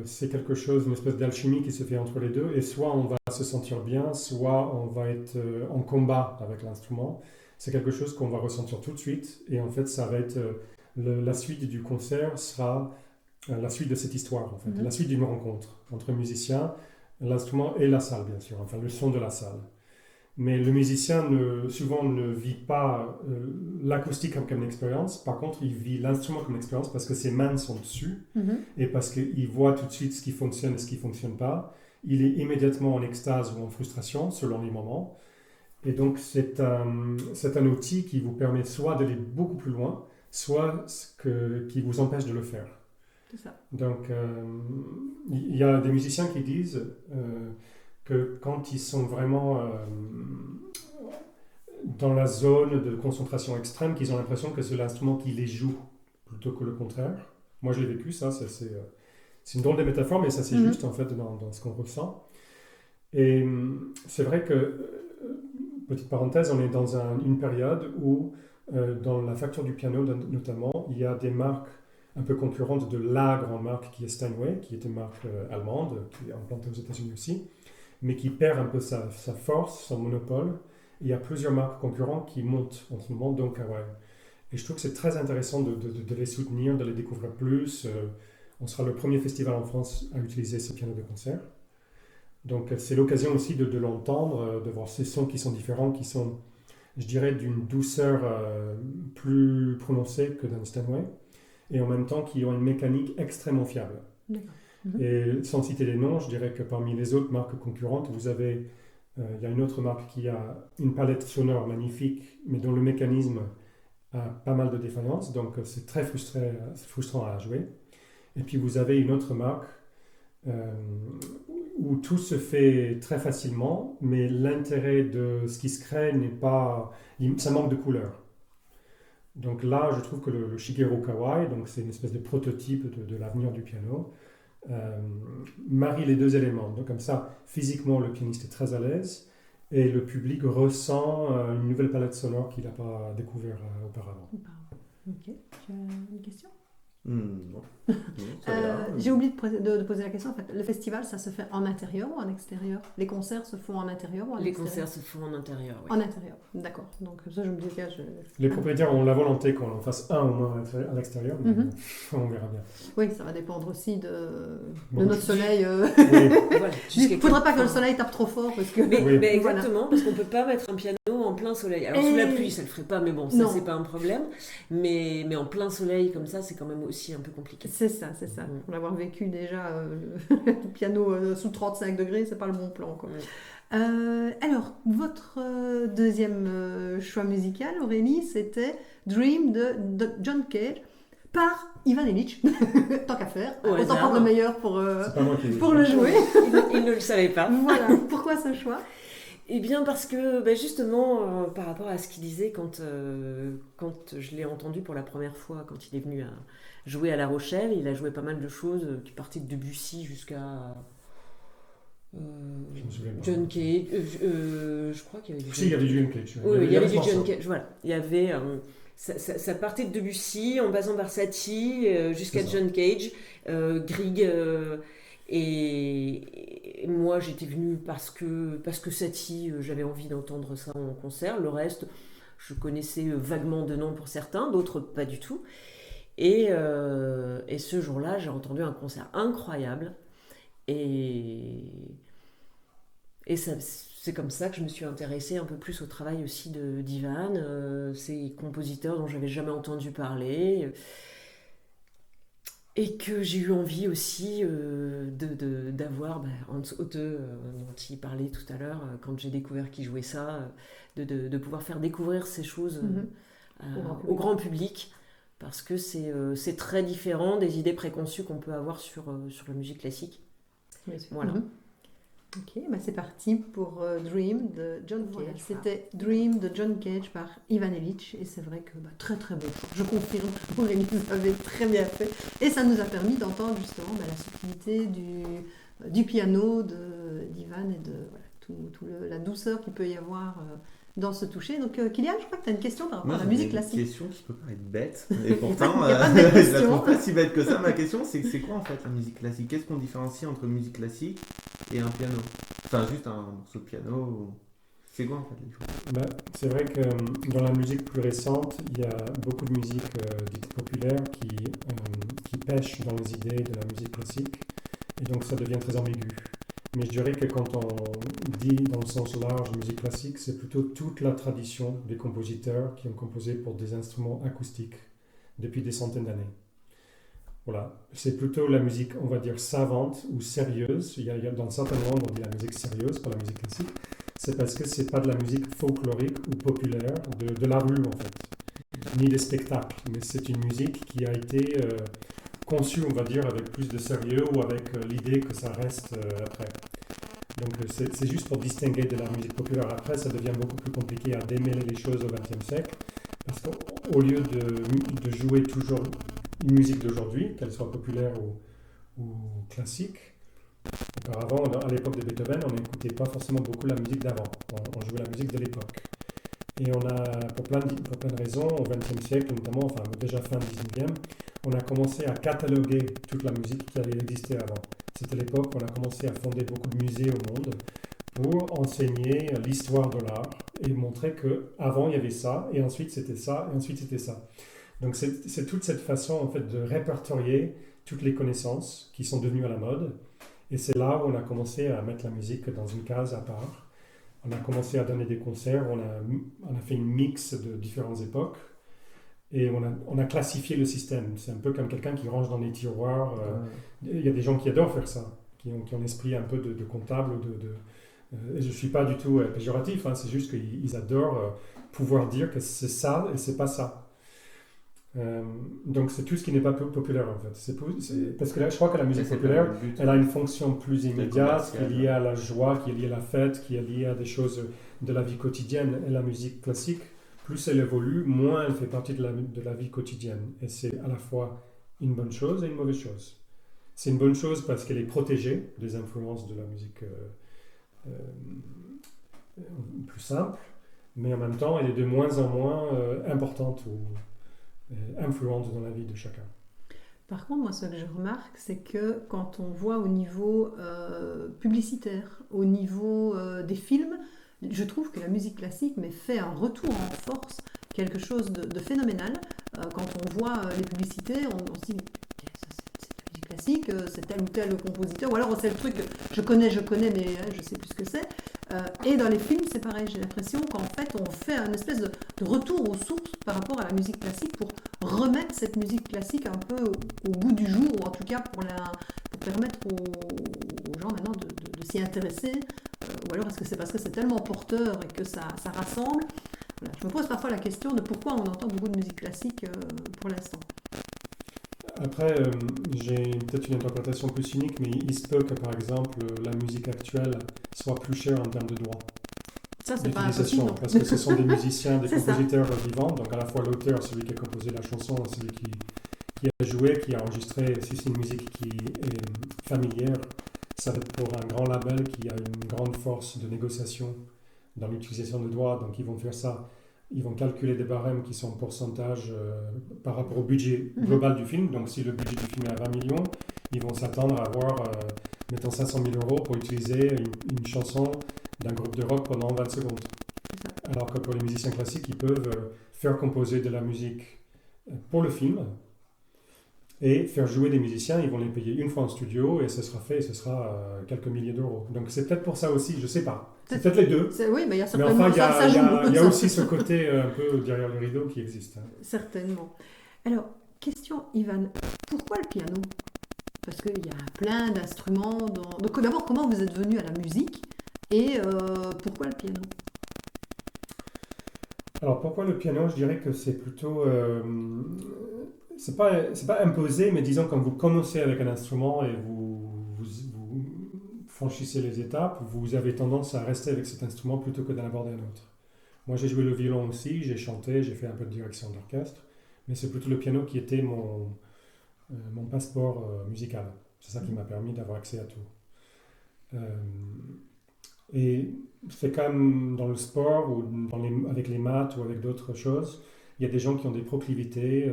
c'est quelque chose, une espèce d'alchimie qui se fait entre les deux, et soit on va se sentir bien, soit on va être en combat avec l'instrument. C'est quelque chose qu'on va ressentir tout de suite, et en fait ça va être la suite du concert sera la suite de cette histoire, en fait, la suite d'une rencontre entre musiciens, l'instrument et la salle bien sûr, enfin le son de la salle. Mais le musicien souvent ne vit pas l'acoustique comme une expérience. Par contre, il vit l'instrument comme une expérience parce que ses mains sont dessus et parce qu'il voit tout de suite ce qui fonctionne et ce qui ne fonctionne pas. Il est immédiatement en extase ou en frustration selon les moments. Et donc, c'est un outil qui vous permet soit d'aller beaucoup plus loin, soit qui vous empêche de le faire. C'est ça. Donc, il y a des musiciens qui disent... que quand ils sont vraiment dans la zone de concentration extrême, qu'ils ont l'impression que c'est l'instrument qui les joue plutôt que le contraire. Moi, je l'ai vécu, ça, c'est une drôle de métaphore, mais ça, c'est juste, en fait, dans ce qu'on ressent. Et c'est vrai que petite parenthèse, on est dans une période où, dans la facture du piano notamment, il y a des marques un peu concurrentes de la grande marque qui est Steinway, qui est une marque allemande, qui est implantée aux États-Unis aussi, mais qui perd un peu sa force, son monopole. Il y a plusieurs marques concurrentes qui montent en ce moment, dont Kawai. Et je trouve que c'est très intéressant de les soutenir, de les découvrir plus. On sera le premier festival en France à utiliser ces pianos de concert. Donc c'est l'occasion aussi de l'entendre, de voir ces sons qui sont différents, qui sont, je dirais, d'une douceur plus prononcée que d'un Steinway, et en même temps qui ont une mécanique extrêmement fiable. D'accord. Et sans citer les noms, je dirais que parmi les autres marques concurrentes, vous avez, il y a une autre marque qui a une palette sonore magnifique, mais dont le mécanisme a pas mal de défaillances, donc c'est très frustrant à jouer. Et puis vous avez une autre marque où tout se fait très facilement, mais l'intérêt de ce qui se crée n'est pas... Ça manque de couleur. Donc là, je trouve que le Shigeru Kawai, donc c'est une espèce de prototype de l'avenir du piano, marie les deux éléments. Donc comme ça, physiquement, le pianiste est très à l'aise et le public ressent une nouvelle palette sonore qu'il n'a pas découvert auparavant. Ok, tu as une question? Non. J'ai oublié de poser la question. En fait, le festival, ça se fait en intérieur ou en extérieur? Les concerts se font en intérieur ou en extérieur? Les concerts se font en intérieur, oui. En intérieur, d'accord. Donc ça, je me disais... Les propriétaires ont la volonté qu'on en fasse un au moins à l'extérieur, mais on verra bien. Oui, ça va dépendre aussi de notre soleil. Oui. Voilà, Il ne faudra pas que le soleil tape trop fort parce que... Mais exactement, parce qu'on ne peut pas mettre un piano en plein soleil. Alors sous la pluie, ça ne le ferait pas, mais bon, ça c'est pas un problème. Mais en plein soleil comme ça, c'est quand même aussi un peu compliqué. C'est ça. Pour l'avoir vécu déjà, le piano sous 35 degrés, c'est pas le bon plan, quoi. Alors, votre deuxième choix musical, Aurélie, c'était Dream de John Cage par Ivan Illich. Tant qu'à faire, autant prendre le meilleur pour le jouer. Il ne le savait pas. Voilà, pourquoi ce choix? Eh bien parce que justement, par rapport à ce qu'il disait quand je l'ai entendu pour la première fois, quand il est venu à jouer à La Rochelle, il a joué pas mal de choses qui partaient de Debussy jusqu'à John Cage. Je crois qu'il y avait du il y avait du John Cage. Oui, il y avait du John Cage. Voilà, il y avait... Ça partait de Debussy en passant par Satie jusqu'à John Cage, Grieg... Et moi, j'étais venue parce que Satie, j'avais envie d'entendre ça en concert. Le reste, je connaissais vaguement de nom pour certains, d'autres pas du tout. Et ce jour-là, j'ai entendu un concert incroyable. Et c'est comme ça que je me suis intéressée un peu plus au travail aussi d'Ivan, ces compositeurs dont j'avais jamais entendu parler. Et que j'ai eu envie aussi d'avoir, Hans Othe, dont il parlait tout à l'heure, quand j'ai découvert qu'il jouait ça, de pouvoir faire découvrir ces choses au grand public, parce que c'est très différent des idées préconçues qu'on peut avoir sur la musique classique. Voilà. Ok, c'est parti pour Dream de John Cage. C'était Dream de John Cage par Ivan Illich, et c'est vrai que très très bon. Je confirme, Aurélie, vous avez très bien fait, et ça nous a permis d'entendre justement la subtilité du piano d'Ivan et de la douceur qu'il peut y avoir dans ce toucher. Donc Kylian, je crois que tu as une question par rapport à la musique classique. Une question qui peut paraître bête, et pourtant je la trouve pas si bête que ça. Ma question, c'est quoi en fait la musique classique? Qu'est-ce qu'on différencie entre musique classique et un piano? Enfin, juste un morceau de piano. C'est quoi en fait les choses? C'est vrai que dans la musique plus récente, il y a beaucoup de musique dite populaire qui pêche dans les idées de la musique classique, et donc ça devient très ambigu. Mais je dirais que quand on dit dans le sens large musique classique, c'est plutôt toute la tradition des compositeurs qui ont composé pour des instruments acoustiques depuis des centaines d'années. Voilà, c'est plutôt la musique, on va dire, savante ou sérieuse. Il y a dans certains langues, on dit la musique sérieuse, pas la musique classique. C'est parce que c'est pas de la musique folklorique ou populaire, de la rue en fait, ni des spectacles. Mais c'est une musique qui a été conçue, on va dire, avec plus de sérieux ou avec l'idée que ça reste après. Donc c'est juste pour distinguer de la musique populaire. Après, ça devient beaucoup plus compliqué à démêler les choses au XXe siècle, parce qu'au lieu de jouer toujours une musique d'aujourd'hui, qu'elle soit populaire ou classique, Auparavant, à l'époque de Beethoven, on n'écoutait pas forcément beaucoup la musique d'avant. On jouait la musique de l'époque. Et on a, pour plein de raisons, au XXe siècle notamment, enfin déjà fin 19e, on a commencé à cataloguer toute la musique qui avait existé avant. C'était l'époque où on a commencé à fonder beaucoup de musées au monde pour enseigner l'histoire de l'art et montrer qu'avant il y avait ça, et ensuite c'était ça, et ensuite c'était ça. Donc c'est toute cette façon en fait de répertorier toutes les connaissances qui sont devenues à la mode. Et c'est là où on a commencé à mettre la musique dans une case à part. On a commencé à donner des concerts, on a fait une mix de différentes époques et on a classifié le système. C'est un peu comme quelqu'un qui range dans les tiroirs. Il y a des gens qui adorent faire ça, qui ont l'esprit un peu de comptable. Et je ne suis pas du tout péjoratif, hein, c'est juste qu'ils adorent pouvoir dire que c'est ça et c'est pas ça. Donc c'est tout ce qui n'est pas populaire en fait. Parce que là, je crois que la musique populaire, elle a une fonction plus immédiate, qui est liée à la joie, qui est liée à la fête, qui est liée à des choses de la vie quotidienne. Et la musique classique, plus elle évolue, moins elle fait partie de la vie quotidienne. Et c'est à la fois une bonne chose et une mauvaise chose. C'est une bonne chose parce qu'elle est protégée des influences de la musique plus simple, mais en même temps elle est de moins en moins importante ou influente dans la vie de chacun. Par contre, moi, ce que je remarque, c'est que quand on voit au niveau publicitaire, au niveau des films, je trouve que la musique classique fait un retour en force, quelque chose de phénoménal. Quand on voit les publicités, on se dit c'est musique classique, c'est tel ou tel compositeur, ou alors c'est le truc que je connais, mais je sais plus ce que c'est. Et dans les films, c'est pareil, j'ai l'impression qu'en fait, on fait un espèce de retour aux sources par rapport à la musique classique pour remettre cette musique classique un peu au goût du jour, ou en tout cas pour permettre aux gens maintenant de s'y intéresser. Ou alors est-ce que c'est parce que c'est tellement porteur et que ça rassemble? Voilà. Je me pose parfois la question de pourquoi on entend beaucoup de musique classique pour l'instant. Après, j'ai peut-être une interprétation plus cynique, mais il se peut que par exemple la musique actuelle soit plus chère en termes de droits. Ça, c'est pas impossible. Parce que ce sont des musiciens, des compositeurs vivants, donc à la fois l'auteur, celui qui a composé la chanson, celui qui a joué, qui a enregistré. Si c'est une musique qui est familière, ça va être pour un grand label qui a une grande force de négociation dans l'utilisation de droits, donc ils vont faire ça. Ils vont calculer des barèmes qui sont en pourcentage par rapport au budget global du film. Donc, si le budget du film est à 20 millions, ils vont s'attendre à avoir, mettons, 500 000 € pour utiliser une chanson d'un groupe de rock pendant 20 secondes. Alors que pour les musiciens classiques, ils peuvent faire composer de la musique pour le film et faire jouer des musiciens. Ils vont les payer une fois en studio et ce sera fait et ce sera quelques milliers d'euros. Donc, c'est peut-être pour ça aussi, je ne sais pas. C'est peut-être les deux. Oui, mais il y a certainement il y a aussi ce côté un peu derrière le rideau qui existe. Hein. Certainement. Alors, question, Ivan, pourquoi le piano? Parce qu'il y a plein d'instruments. Donc, d'abord, comment vous êtes venu à la musique et pourquoi le piano? Alors, pourquoi le piano? Je dirais que c'est plutôt... c'est pas imposé, mais disons quand vous commencez avec un instrument et vous franchissez les étapes, vous avez tendance à rester avec cet instrument plutôt que d'en aborder un autre. Moi, j'ai joué le violon aussi, j'ai chanté, j'ai fait un peu de direction d'orchestre, mais c'est plutôt le piano qui était mon passeport musical. C'est ça qui m'a permis d'avoir accès à tout. Et c'est comme dans le sport ou avec les maths ou avec d'autres choses, il y a des gens qui ont des proclivités,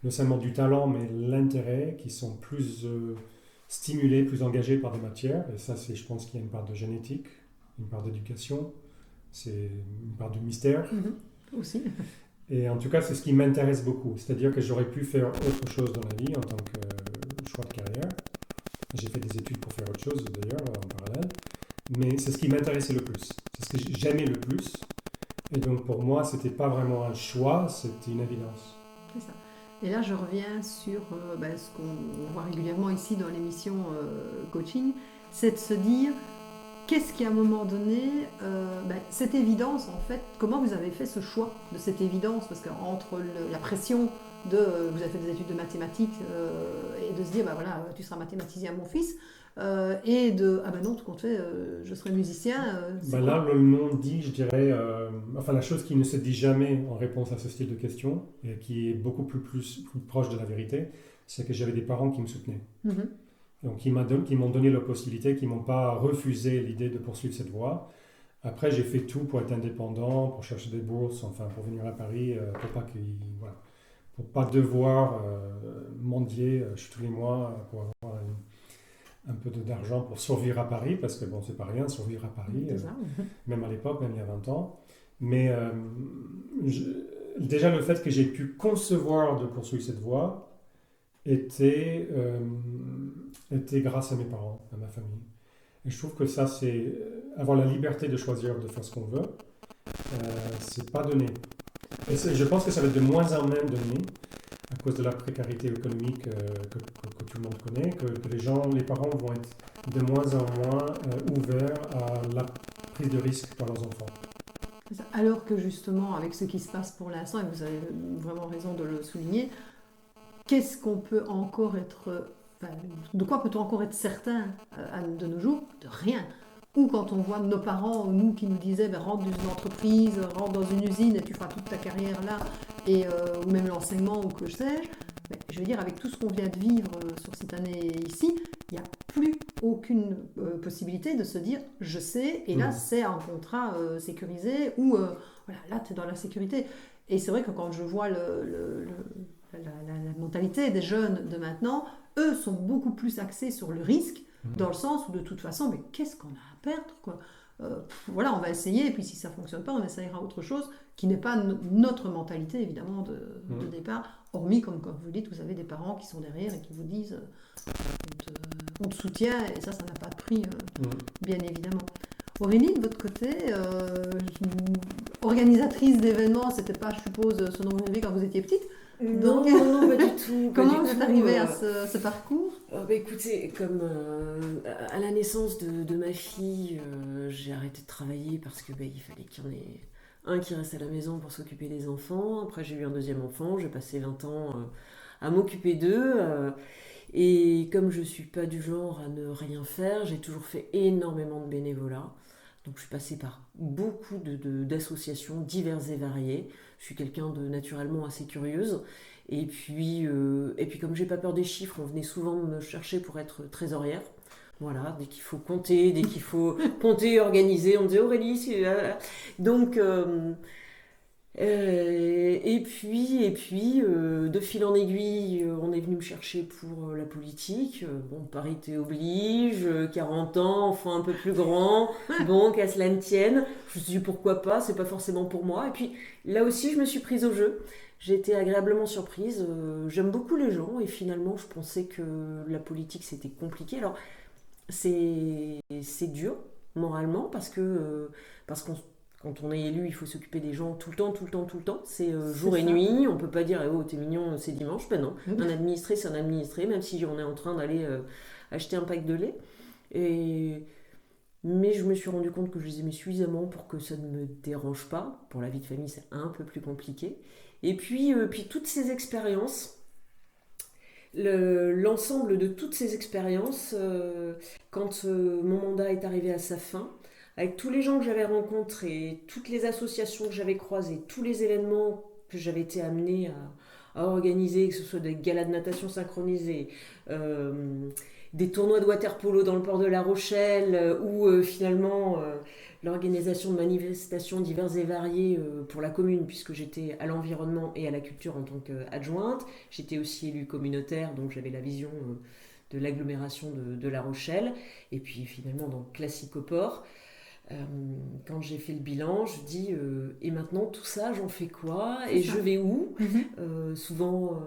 non seulement du talent, mais l'intérêt, qui sont plus stimulés, plus engagés par des matières. Et ça, je pense qu'il y a une part de génétique, une part d'éducation, c'est une part de mystère. Aussi. Et en tout cas, c'est ce qui m'intéresse beaucoup. C'est-à-dire que j'aurais pu faire autre chose dans la vie en tant que choix de carrière. J'ai fait des études pour faire autre chose, d'ailleurs, en parallèle. Mais c'est ce qui m'intéressait le plus. C'est ce que j'aimais le plus. Et donc, pour moi, c'était pas vraiment un choix, c'était une évidence. C'est ça. Et là, je reviens sur ce qu'on voit régulièrement ici dans l'émission coaching, c'est de se dire, qu'est-ce qui à un moment donné, cette évidence en fait, comment vous avez fait ce choix de cette évidence? Parce qu'entre la pression vous avez fait des études de mathématiques et de se dire, tu seras mathématicien mon fils, et non, tout compte fait, je serai musicien. Là, le non dit, je dirais, la chose qui ne se dit jamais en réponse à ce style de question, et qui est beaucoup plus proche de la vérité, c'est que j'avais des parents qui me soutenaient. Donc, qui m'ont donné la possibilité, qui ne m'ont pas refusé l'idée de poursuivre cette voie. Après, j'ai fait tout pour être indépendant, pour chercher des bourses, enfin, pour venir à Paris, pour pas devoir mendier tous les mois pour avoir un peu d'argent pour survivre à Paris, parce que bon, c'est pas rien, survivre à Paris, même à l'époque, même il y a 20 ans. Mais déjà, le fait que j'ai pu concevoir de poursuivre cette voie était grâce à mes parents, à ma famille. Et je trouve que ça, c'est avoir la liberté de choisir de faire ce qu'on veut, c'est pas donné. Et je pense que ça va être de moins en moins donné à cause de la précarité économique que tout le monde connaît, que les parents vont être de moins en moins ouverts à la prise de risque par leurs enfants. Alors que justement, avec ce qui se passe pour l'instant, et vous avez vraiment raison de le souligner, qu'est-ce qu'on peut encore être... de quoi peut-on encore être certain de nos jours? De rien. Ou quand on voit nos parents, nous qui nous disaient rentre dans une entreprise, rentre dans une usine et tu feras toute ta carrière là, ou même l'enseignement ou que sais-je, je veux dire, avec tout ce qu'on vient de vivre sur cette année ici, il n'y a plus aucune possibilité de se dire je sais, et là c'est un contrat sécurisé, ou voilà, là tu es dans la sécurité. Et c'est vrai que quand je vois la mentalité des jeunes de maintenant, eux sont beaucoup plus axés sur le risque, dans le sens où de toute façon, mais qu'est-ce qu'on a à perdre, quoi. Voilà, on va essayer, et puis si ça ne fonctionne pas, on essayera autre chose, qui n'est pas notre mentalité, évidemment, de départ, hormis, comme vous dites, vous avez des parents qui sont derrière et qui vous disent on te soutient, et ça n'a pas de prix, bien évidemment. Aurélie, de votre côté, organisatrice d'événements, c'était pas, je suppose, ce dont vous rêviez quand vous étiez petite? Non, pas du tout. Comment vous êtes arrivée à ce parcours? Écoutez, comme à la naissance de ma fille, j'ai arrêté de travailler parce que il fallait qu'il y en ait un qui reste à la maison pour s'occuper des enfants. Après, j'ai eu un deuxième enfant, j'ai passé 20 ans à m'occuper d'eux. Et comme je ne suis pas du genre à ne rien faire, j'ai toujours fait énormément de bénévolat. Donc je suis passée par beaucoup d'associations diverses et variées. Je suis quelqu'un de naturellement assez curieuse. Et puis comme j'ai pas peur des chiffres, on venait souvent me chercher pour être trésorière. Voilà, dès qu'il faut compter, organiser, on me disait Aurélie, donc et puis de fil en aiguille, on est venu me chercher pour la politique. Bon, parité oblige, 40 ans, enfant un peu plus grand, bon, qu'à cela ne tienne. Je me suis dit pourquoi pas, c'est pas forcément pour moi. Et puis là aussi, je me suis prise au jeu. J'ai été agréablement surprise. J'aime beaucoup les gens et finalement, je pensais que la politique c'était compliqué. Alors, c'est dur moralement parce qu'on quand on est élu, il faut s'occuper des gens tout le temps. C'est jour et nuit. On ne peut pas dire oh, t'es mignon, c'est dimanche. Ben non. Un administré, c'est un administré, même si on est en train d'aller acheter un pack de lait. Mais je me suis rendu compte que je les aimais suffisamment pour que ça ne me dérange pas. Pour la vie de famille, c'est un peu plus compliqué. Et puis toutes ces expériences, l'ensemble de toutes ces expériences, quand mon mandat est arrivé à sa fin, avec tous les gens que j'avais rencontrés, toutes les associations que j'avais croisées, tous les événements que j'avais été amenée à organiser, que ce soit des galas de natation synchronisés, des tournois de water-polo dans le port de La Rochelle, ou finalement l'organisation de manifestations diverses et variées pour la commune, puisque j'étais à l'environnement et à la culture en tant qu'adjointe. J'étais aussi élue communautaire, donc j'avais la vision de l'agglomération de La Rochelle. Et puis finalement dans Classicoport, quand j'ai fait le bilan, je dis et maintenant tout ça, j'en fais quoi? Et je vais où? Souvent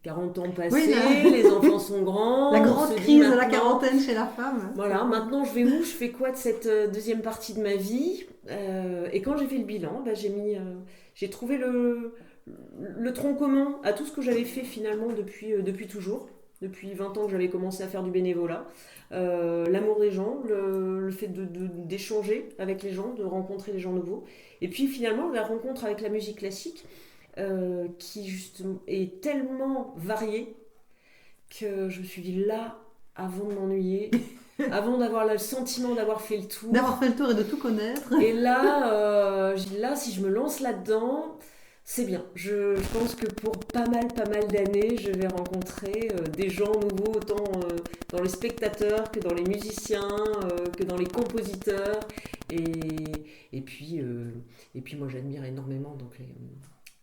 40 ans passés, les enfants sont grands. La grande crise de la quarantaine chez la femme. Voilà, maintenant je vais où? Je fais quoi de cette deuxième partie de ma vie? Et quand j'ai fait le bilan, j'ai trouvé le tronc commun à tout ce que j'avais fait finalement depuis toujours. Depuis 20 ans que j'avais commencé à faire du bénévolat. L'amour des gens, le fait d'échanger avec les gens, de rencontrer des gens nouveaux. Et puis finalement, la rencontre avec la musique classique, qui justement est tellement variée que je me suis dit là, avant de m'ennuyer, avant d'avoir le sentiment d'avoir fait le tour. D'avoir fait le tour et de tout connaître. Et là, si je me lance là-dedans, C'est bien. Je pense que pour pas mal d'années, je vais rencontrer des gens nouveaux, autant dans les spectateurs que dans les musiciens, que dans les compositeurs. Et puis moi, j'admire énormément donc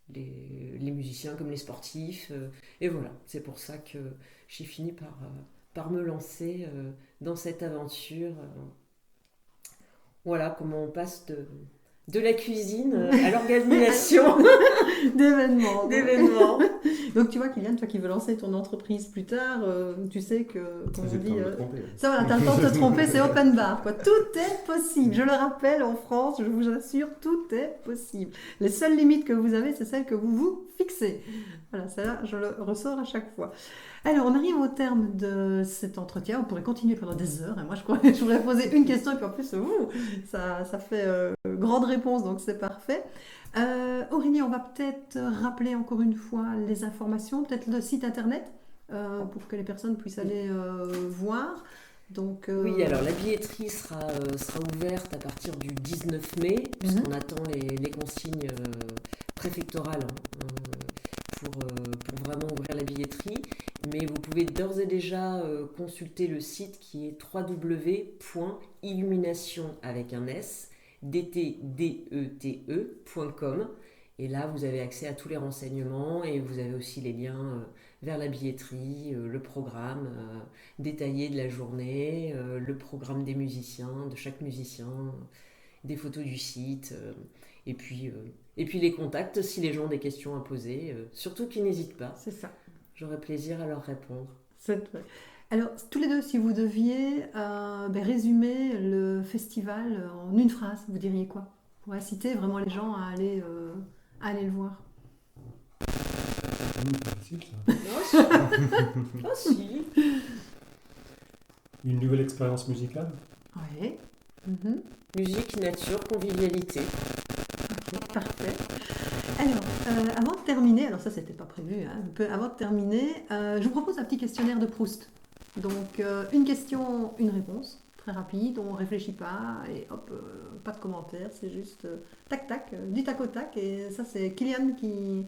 les musiciens comme les sportifs. Et voilà, c'est pour ça que j'ai fini par me lancer dans cette aventure. Voilà comment on passe de la cuisine à l'organisation d'événements. Donc tu vois, Kylian, toi qui veux lancer ton entreprise plus tard, tu sais que, comme on dit, ça voilà, t'as le temps de te tromper, c'est open bar, quoi. Tout est possible. Je le rappelle, en France, je vous assure, tout est possible. Les seules limites que vous avez, c'est celles que vous vous fixez. Voilà, ça là, je le ressors à chaque fois. Alors, on arrive au terme de cet entretien. On pourrait continuer pendant des heures. Et moi, je voudrais poser une question. Et puis en plus, ça fait grande réponse, donc c'est parfait. Aurélie, on va peut-être rappeler encore une fois les informations, peut-être le site internet, pour que les personnes puissent aller voir. Donc, Oui, alors la billetterie sera ouverte à partir du 19 mai, puisqu'on attend les consignes préfectorales pour vraiment ouvrir la billetterie. Mais vous pouvez d'ores et déjà consulter le site qui est www.illumination avec un S, dtdete.com. Et là, vous avez accès à tous les renseignements et vous avez aussi les liens vers la billetterie, le programme détaillé de la journée, le programme des musiciens, de chaque musicien, des photos du site, et puis les contacts si les gens ont des questions à poser, surtout qu'ils n'hésitent pas. C'est ça. J'aurai plaisir à leur répondre. C'est vrai. Alors, tous les deux, si vous deviez résumer le festival en une phrase, vous diriez quoi? Pour inciter vraiment les gens à aller le voir. C'est facile, ça. Ah si. Une nouvelle expérience musicale. Oui. Musique, nature, convivialité. Ok, parfait. Alors, avant de terminer, alors ça c'était pas prévu, avant de terminer, je vous propose un petit questionnaire de Proust. Donc, une question, une réponse, très rapide, on ne réfléchit pas, et hop, pas de commentaires, c'est juste tac tac, du tac au tac, et ça c'est Kylian qui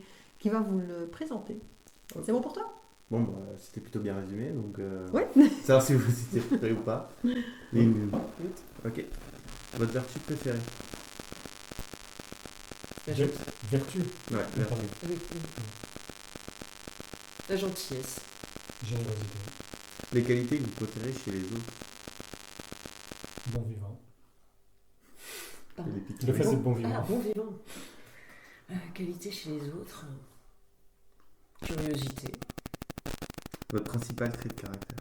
va vous le présenter. Okay. C'est bon pour toi? Bon, bah, c'était plutôt bien résumé, donc ouais. savoir si vous étiez prêt ou pas. Ok. Votre vertu préférée? Vertu. Ouais, vertu. La gentillesse. Générosité. Les qualités que vous préférez chez les autres? Bon vivant. Le fait d'être bon vivant. Ah, bon vivant. Qualité chez les autres. Curiosité. Votre principal trait de caractère?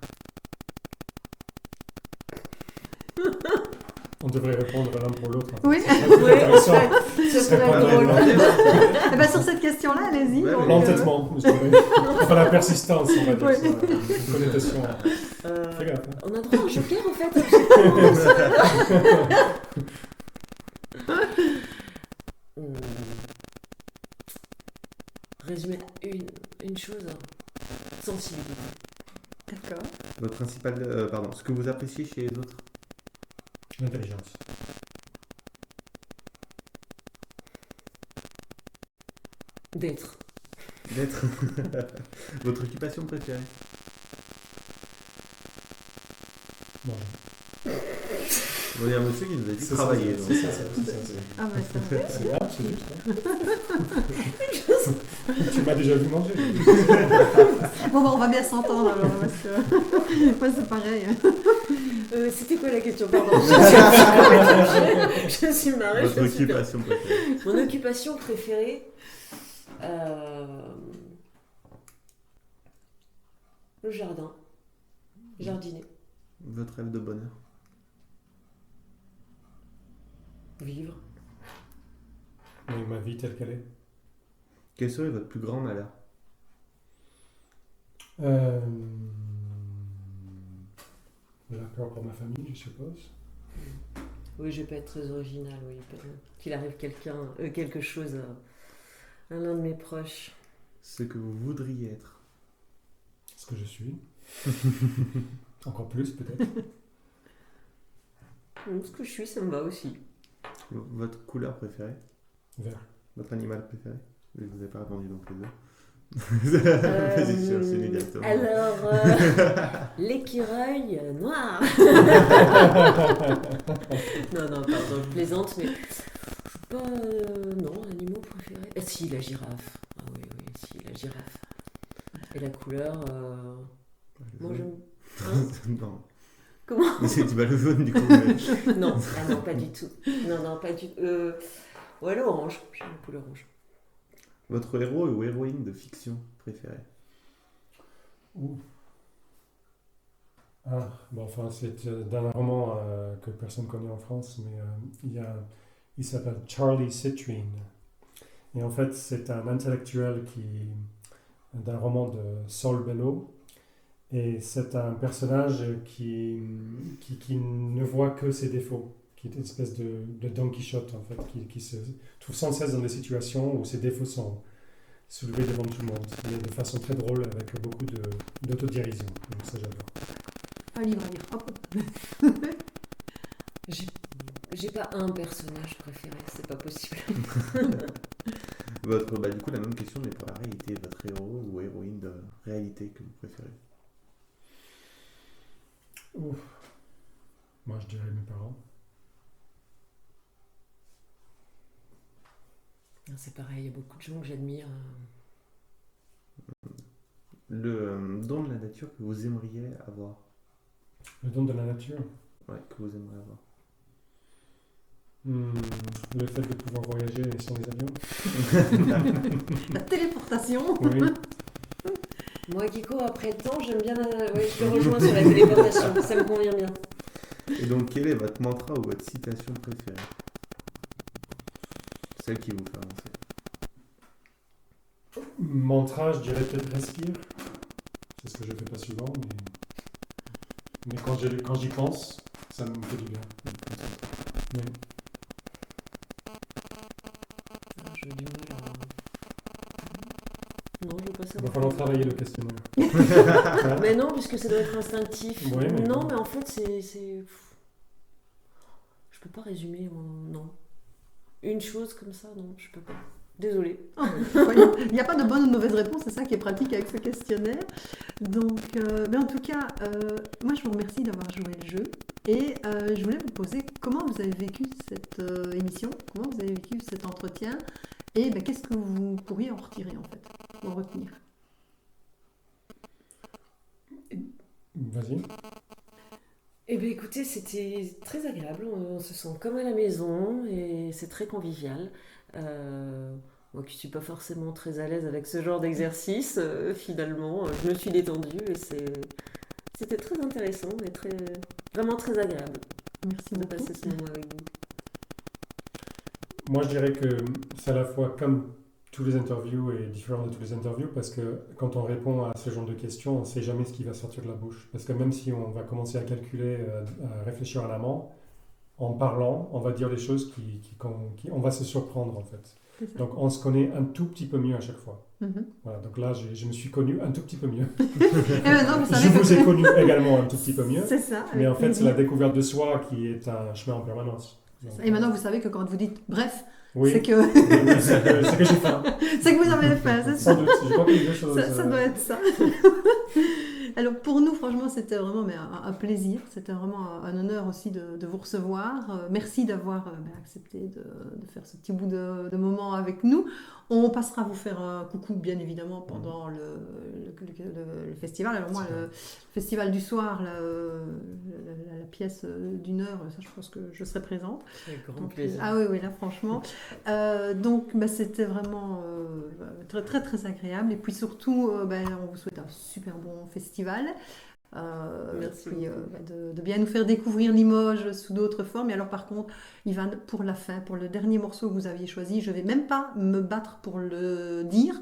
On devrait répondre l'un pour l'autre. Oui, ça serait drôle. Et bien sur cette question-là, allez-y. L'entêtement, enfin la persistance, on va dire. Oui. Ça, une connotation. Fais gaffe. Hein. On a droit à un joker en fait. Résumer une chose. Sensibilité. D'accord. Votre principal, ce que vous appréciez chez les autres? L'intelligence. D'être. Votre occupation préférée? Bon. Il y a un monsieur qui nous a dit travailler. C'est ça. Ah bah ça va. C'est là, c'est juste. Tu m'as déjà vu manger. Bon, on va bien s'entendre alors, parce que moi c'est pareil. C'était quoi la question? Pardon. Je suis marrée. Votre occupation préférée? Mon occupation préférée, le jardin. Jardiner. Votre rêve de bonheur? Vivre. Mais ma vie telle qu'elle est. Quel serait votre plus grand malheur? La peur pour ma famille, je suppose. Oui, je vais pas être très original, oui. Qu'il arrive quelque chose à l'un de mes proches. Ce que vous voudriez être? Ce que je suis. Encore plus, peut-être. Ce que je suis, ça me va aussi. Votre couleur préférée? Vert. Votre animal préféré? Je ne vous ai pas répondu donc les deux. Vas-y, je suis directement. Alors, l'écureuil noir. Non, pardon, je plaisante, mais je sais pas. Non, animaux préférés. Ah, si, la girafe. Ah oui, si, la girafe. Et la couleur. Moi, j'aime. Hein Non. Comment? Mais c'est du le jaune du coup. Non, pas du tout. Non, pas du tout. Ouais, l'orange. J'aime beaucoup l'orange. Votre héros ou héroïne de fiction préférée? C'est d'un roman que personne ne connaît en France, mais il s'appelle Charlie Citrine. Et en fait, c'est un intellectuel d'un roman de Saul Bellow. Et c'est un personnage qui ne voit que ses défauts, qui est une espèce de Don Quichotte, en fait, qui se trouve sans cesse dans des situations où ses défauts sont soulevés devant tout le monde, mais de façon très drôle, avec beaucoup d'autodérision. Donc ça, j'adore. Un livre à lire, hop. J'ai pas un personnage préféré, c'est pas possible. Du coup, la même question, mais pour la réalité, votre héros ou héroïne de réalité que vous préférez? Moi, je dirais mes parents. C'est pareil, il y a beaucoup de gens que j'admire. Le don de la nature que vous aimeriez avoir? Le don de la nature? Ouais, que vous aimeriez avoir. Le fait de pouvoir voyager sans les avions. La téléportation. Oui. Moi, Kiko, après le temps, j'aime bien. Je te rejoins sur la téléportation, ça me convient bien. Et donc, quel est votre mantra ou votre citation préférée? Celle qui vous fait avancer. Mantra, je dirais peut-être respire. C'est ce que je fais pas souvent, mais quand j'y pense, ça me fait du bien. Oui. Je dis non, je veux pas Il savoir. va falloir travailler le questionnaire. Mais non, puisque ça doit être instinctif. Oui, mais non, mais en fait, c'est. Je peux pas résumer. Non. Une chose comme ça, non, je peux pas. Désolée. Il n'y a pas de bonne ou de mauvaise réponse, c'est ça qui est pratique avec ce questionnaire. Donc, mais en tout cas, moi je vous remercie d'avoir joué le jeu et je voulais vous poser comment vous avez vécu cette émission, comment vous avez vécu cet entretien et qu'est-ce que vous pourriez en retirer en fait, en retenir. Vas-y. Eh bien écoutez, c'était très agréable, on se sent comme à la maison et c'est très convivial. Moi qui ne suis pas forcément très à l'aise avec ce genre d'exercice, finalement, je me suis détendue et c'était très intéressant et vraiment très agréable. Merci de beaucoup. passer ce moment avec vous. Moi, je dirais que c'est à la fois comme tous les interviews et différent de tous les interviews parce que quand on répond à ce genre de questions, on ne sait jamais ce qui va sortir de la bouche. Parce que même si on va commencer à calculer, à réfléchir en amont, en parlant, on va dire des choses on va se surprendre en fait. Donc on se connaît un tout petit peu mieux à chaque fois. Voilà, donc là, je me suis connu un tout petit peu mieux. Et maintenant, vous savez je vous ai connu également un tout petit peu mieux. C'est ça. Mais en fait, c'est la découverte de soi qui est un chemin en permanence. Donc, et maintenant, vous savez que quand vous dites bref, oui, c'est que... c'est que j'ai faim. C'est que vous avez faim, c'est ça. Sans doute, je crois que les deux choses. Ça doit être ça. Alors pour nous, franchement, c'était vraiment un plaisir. C'était vraiment un honneur aussi de vous recevoir. Merci d'avoir accepté de faire ce petit bout de moment avec nous. On passera vous faire un coucou, bien évidemment, pendant le festival. Alors moi, le festival du soir, la pièce d'1 heure, ça, je pense que je serai présente. Avec grand plaisir. Ah oui, là, franchement. Donc, c'était vraiment très, très, très agréable. Et puis surtout, on vous souhaite un super bon festival. Merci puis, de bien nous faire découvrir Limoges sous d'autres formes. Et alors par contre, Ivan, pour la fin, pour le dernier morceau que vous aviez choisi, je vais même pas me battre pour le dire,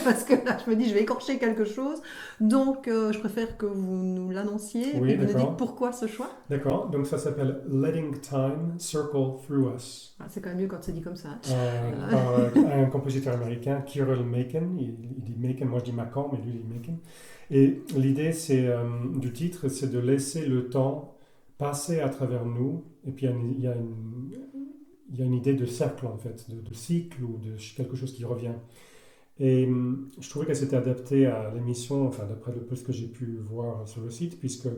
parce que là je me dis je vais écorcher quelque chose, donc je préfère que vous nous l'annonciez et puis vous nous dites pourquoi ce choix. D'accord, donc ça s'appelle Letting Time Circle Through Us. C'est quand même mieux quand c'est dit comme ça. Par un compositeur américain, Kirill Macon. Il dit Macon, moi je dis Macon, mais lui il dit Macon. Et l'idée du titre, c'est de laisser le temps passer à travers nous. Et puis il il y a une idée de cercle en fait, de cycle ou de quelque chose qui revient. Et je trouvais qu'elle s'était adaptée à l'émission, enfin d'après le peu ce que j'ai pu voir sur le site, puisque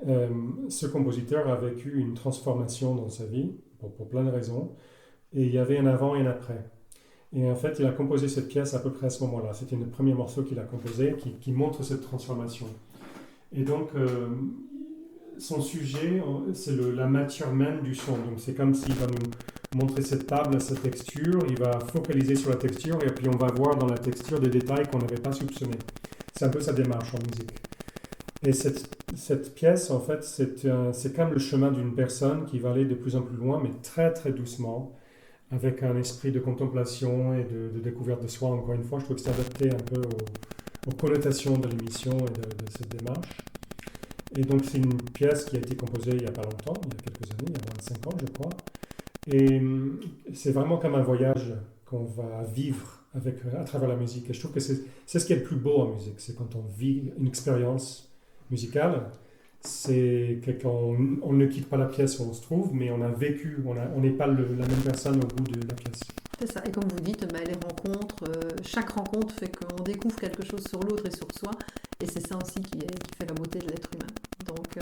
ce compositeur a vécu une transformation dans sa vie, pour plein de raisons, et il y avait un avant et un après. Et en fait, il a composé cette pièce à peu près à ce moment-là. C'était le premier morceau qu'il a composé qui montre cette transformation. Et donc, son sujet, c'est la matière même du son. Donc, c'est comme s'il va nous montrer cette table, sa texture, il va focaliser sur la texture, et puis on va voir dans la texture des détails qu'on n'avait pas soupçonnés. C'est un peu sa démarche en musique. Et cette pièce, en fait, c'est comme le chemin d'une personne qui va aller de plus en plus loin, mais très très doucement, avec un esprit de contemplation et de découverte de soi. Encore une fois, je trouve que c'est adapté un peu aux connotations de l'émission et de cette démarche. Et donc, c'est une pièce qui a été composée il n'y a pas longtemps, il y a quelques années, il y a moins de 5 ans, je crois. Et c'est vraiment comme un voyage qu'on va vivre à travers la musique. Et je trouve que c'est ce qui est le plus beau en musique, c'est quand on vit une expérience musicale. C'est qu'on on ne quitte pas la pièce où on se trouve, mais on a vécu, on n'est pas la même personne au bout de la pièce. C'est ça, et comme vous dites, les rencontres, chaque rencontre fait qu'on découvre quelque chose sur l'autre et sur soi, et c'est ça aussi qui fait la beauté de l'être humain. Donc,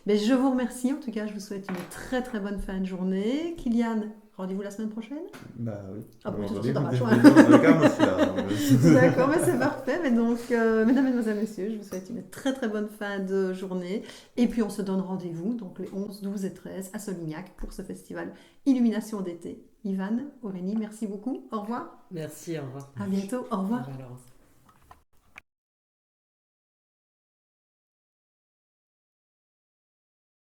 mais je vous remercie, en tout cas, je vous souhaite une très très bonne fin de journée. Kylian, rendez-vous la semaine prochaine ? Bah oui. Ah bon, On c'est va dommage. D'accord, mais c'est parfait. Mais donc, mesdames, mesdemoiselles, messieurs, je vous souhaite une très très bonne fin de journée. Et puis, on se donne rendez-vous, donc les 11, 12 et 13 à Solignac pour ce festival Illumination d'été. Ivan, Aurélie, merci beaucoup. Au revoir. Merci, au revoir. À bientôt. Au revoir. Au revoir, Laurence.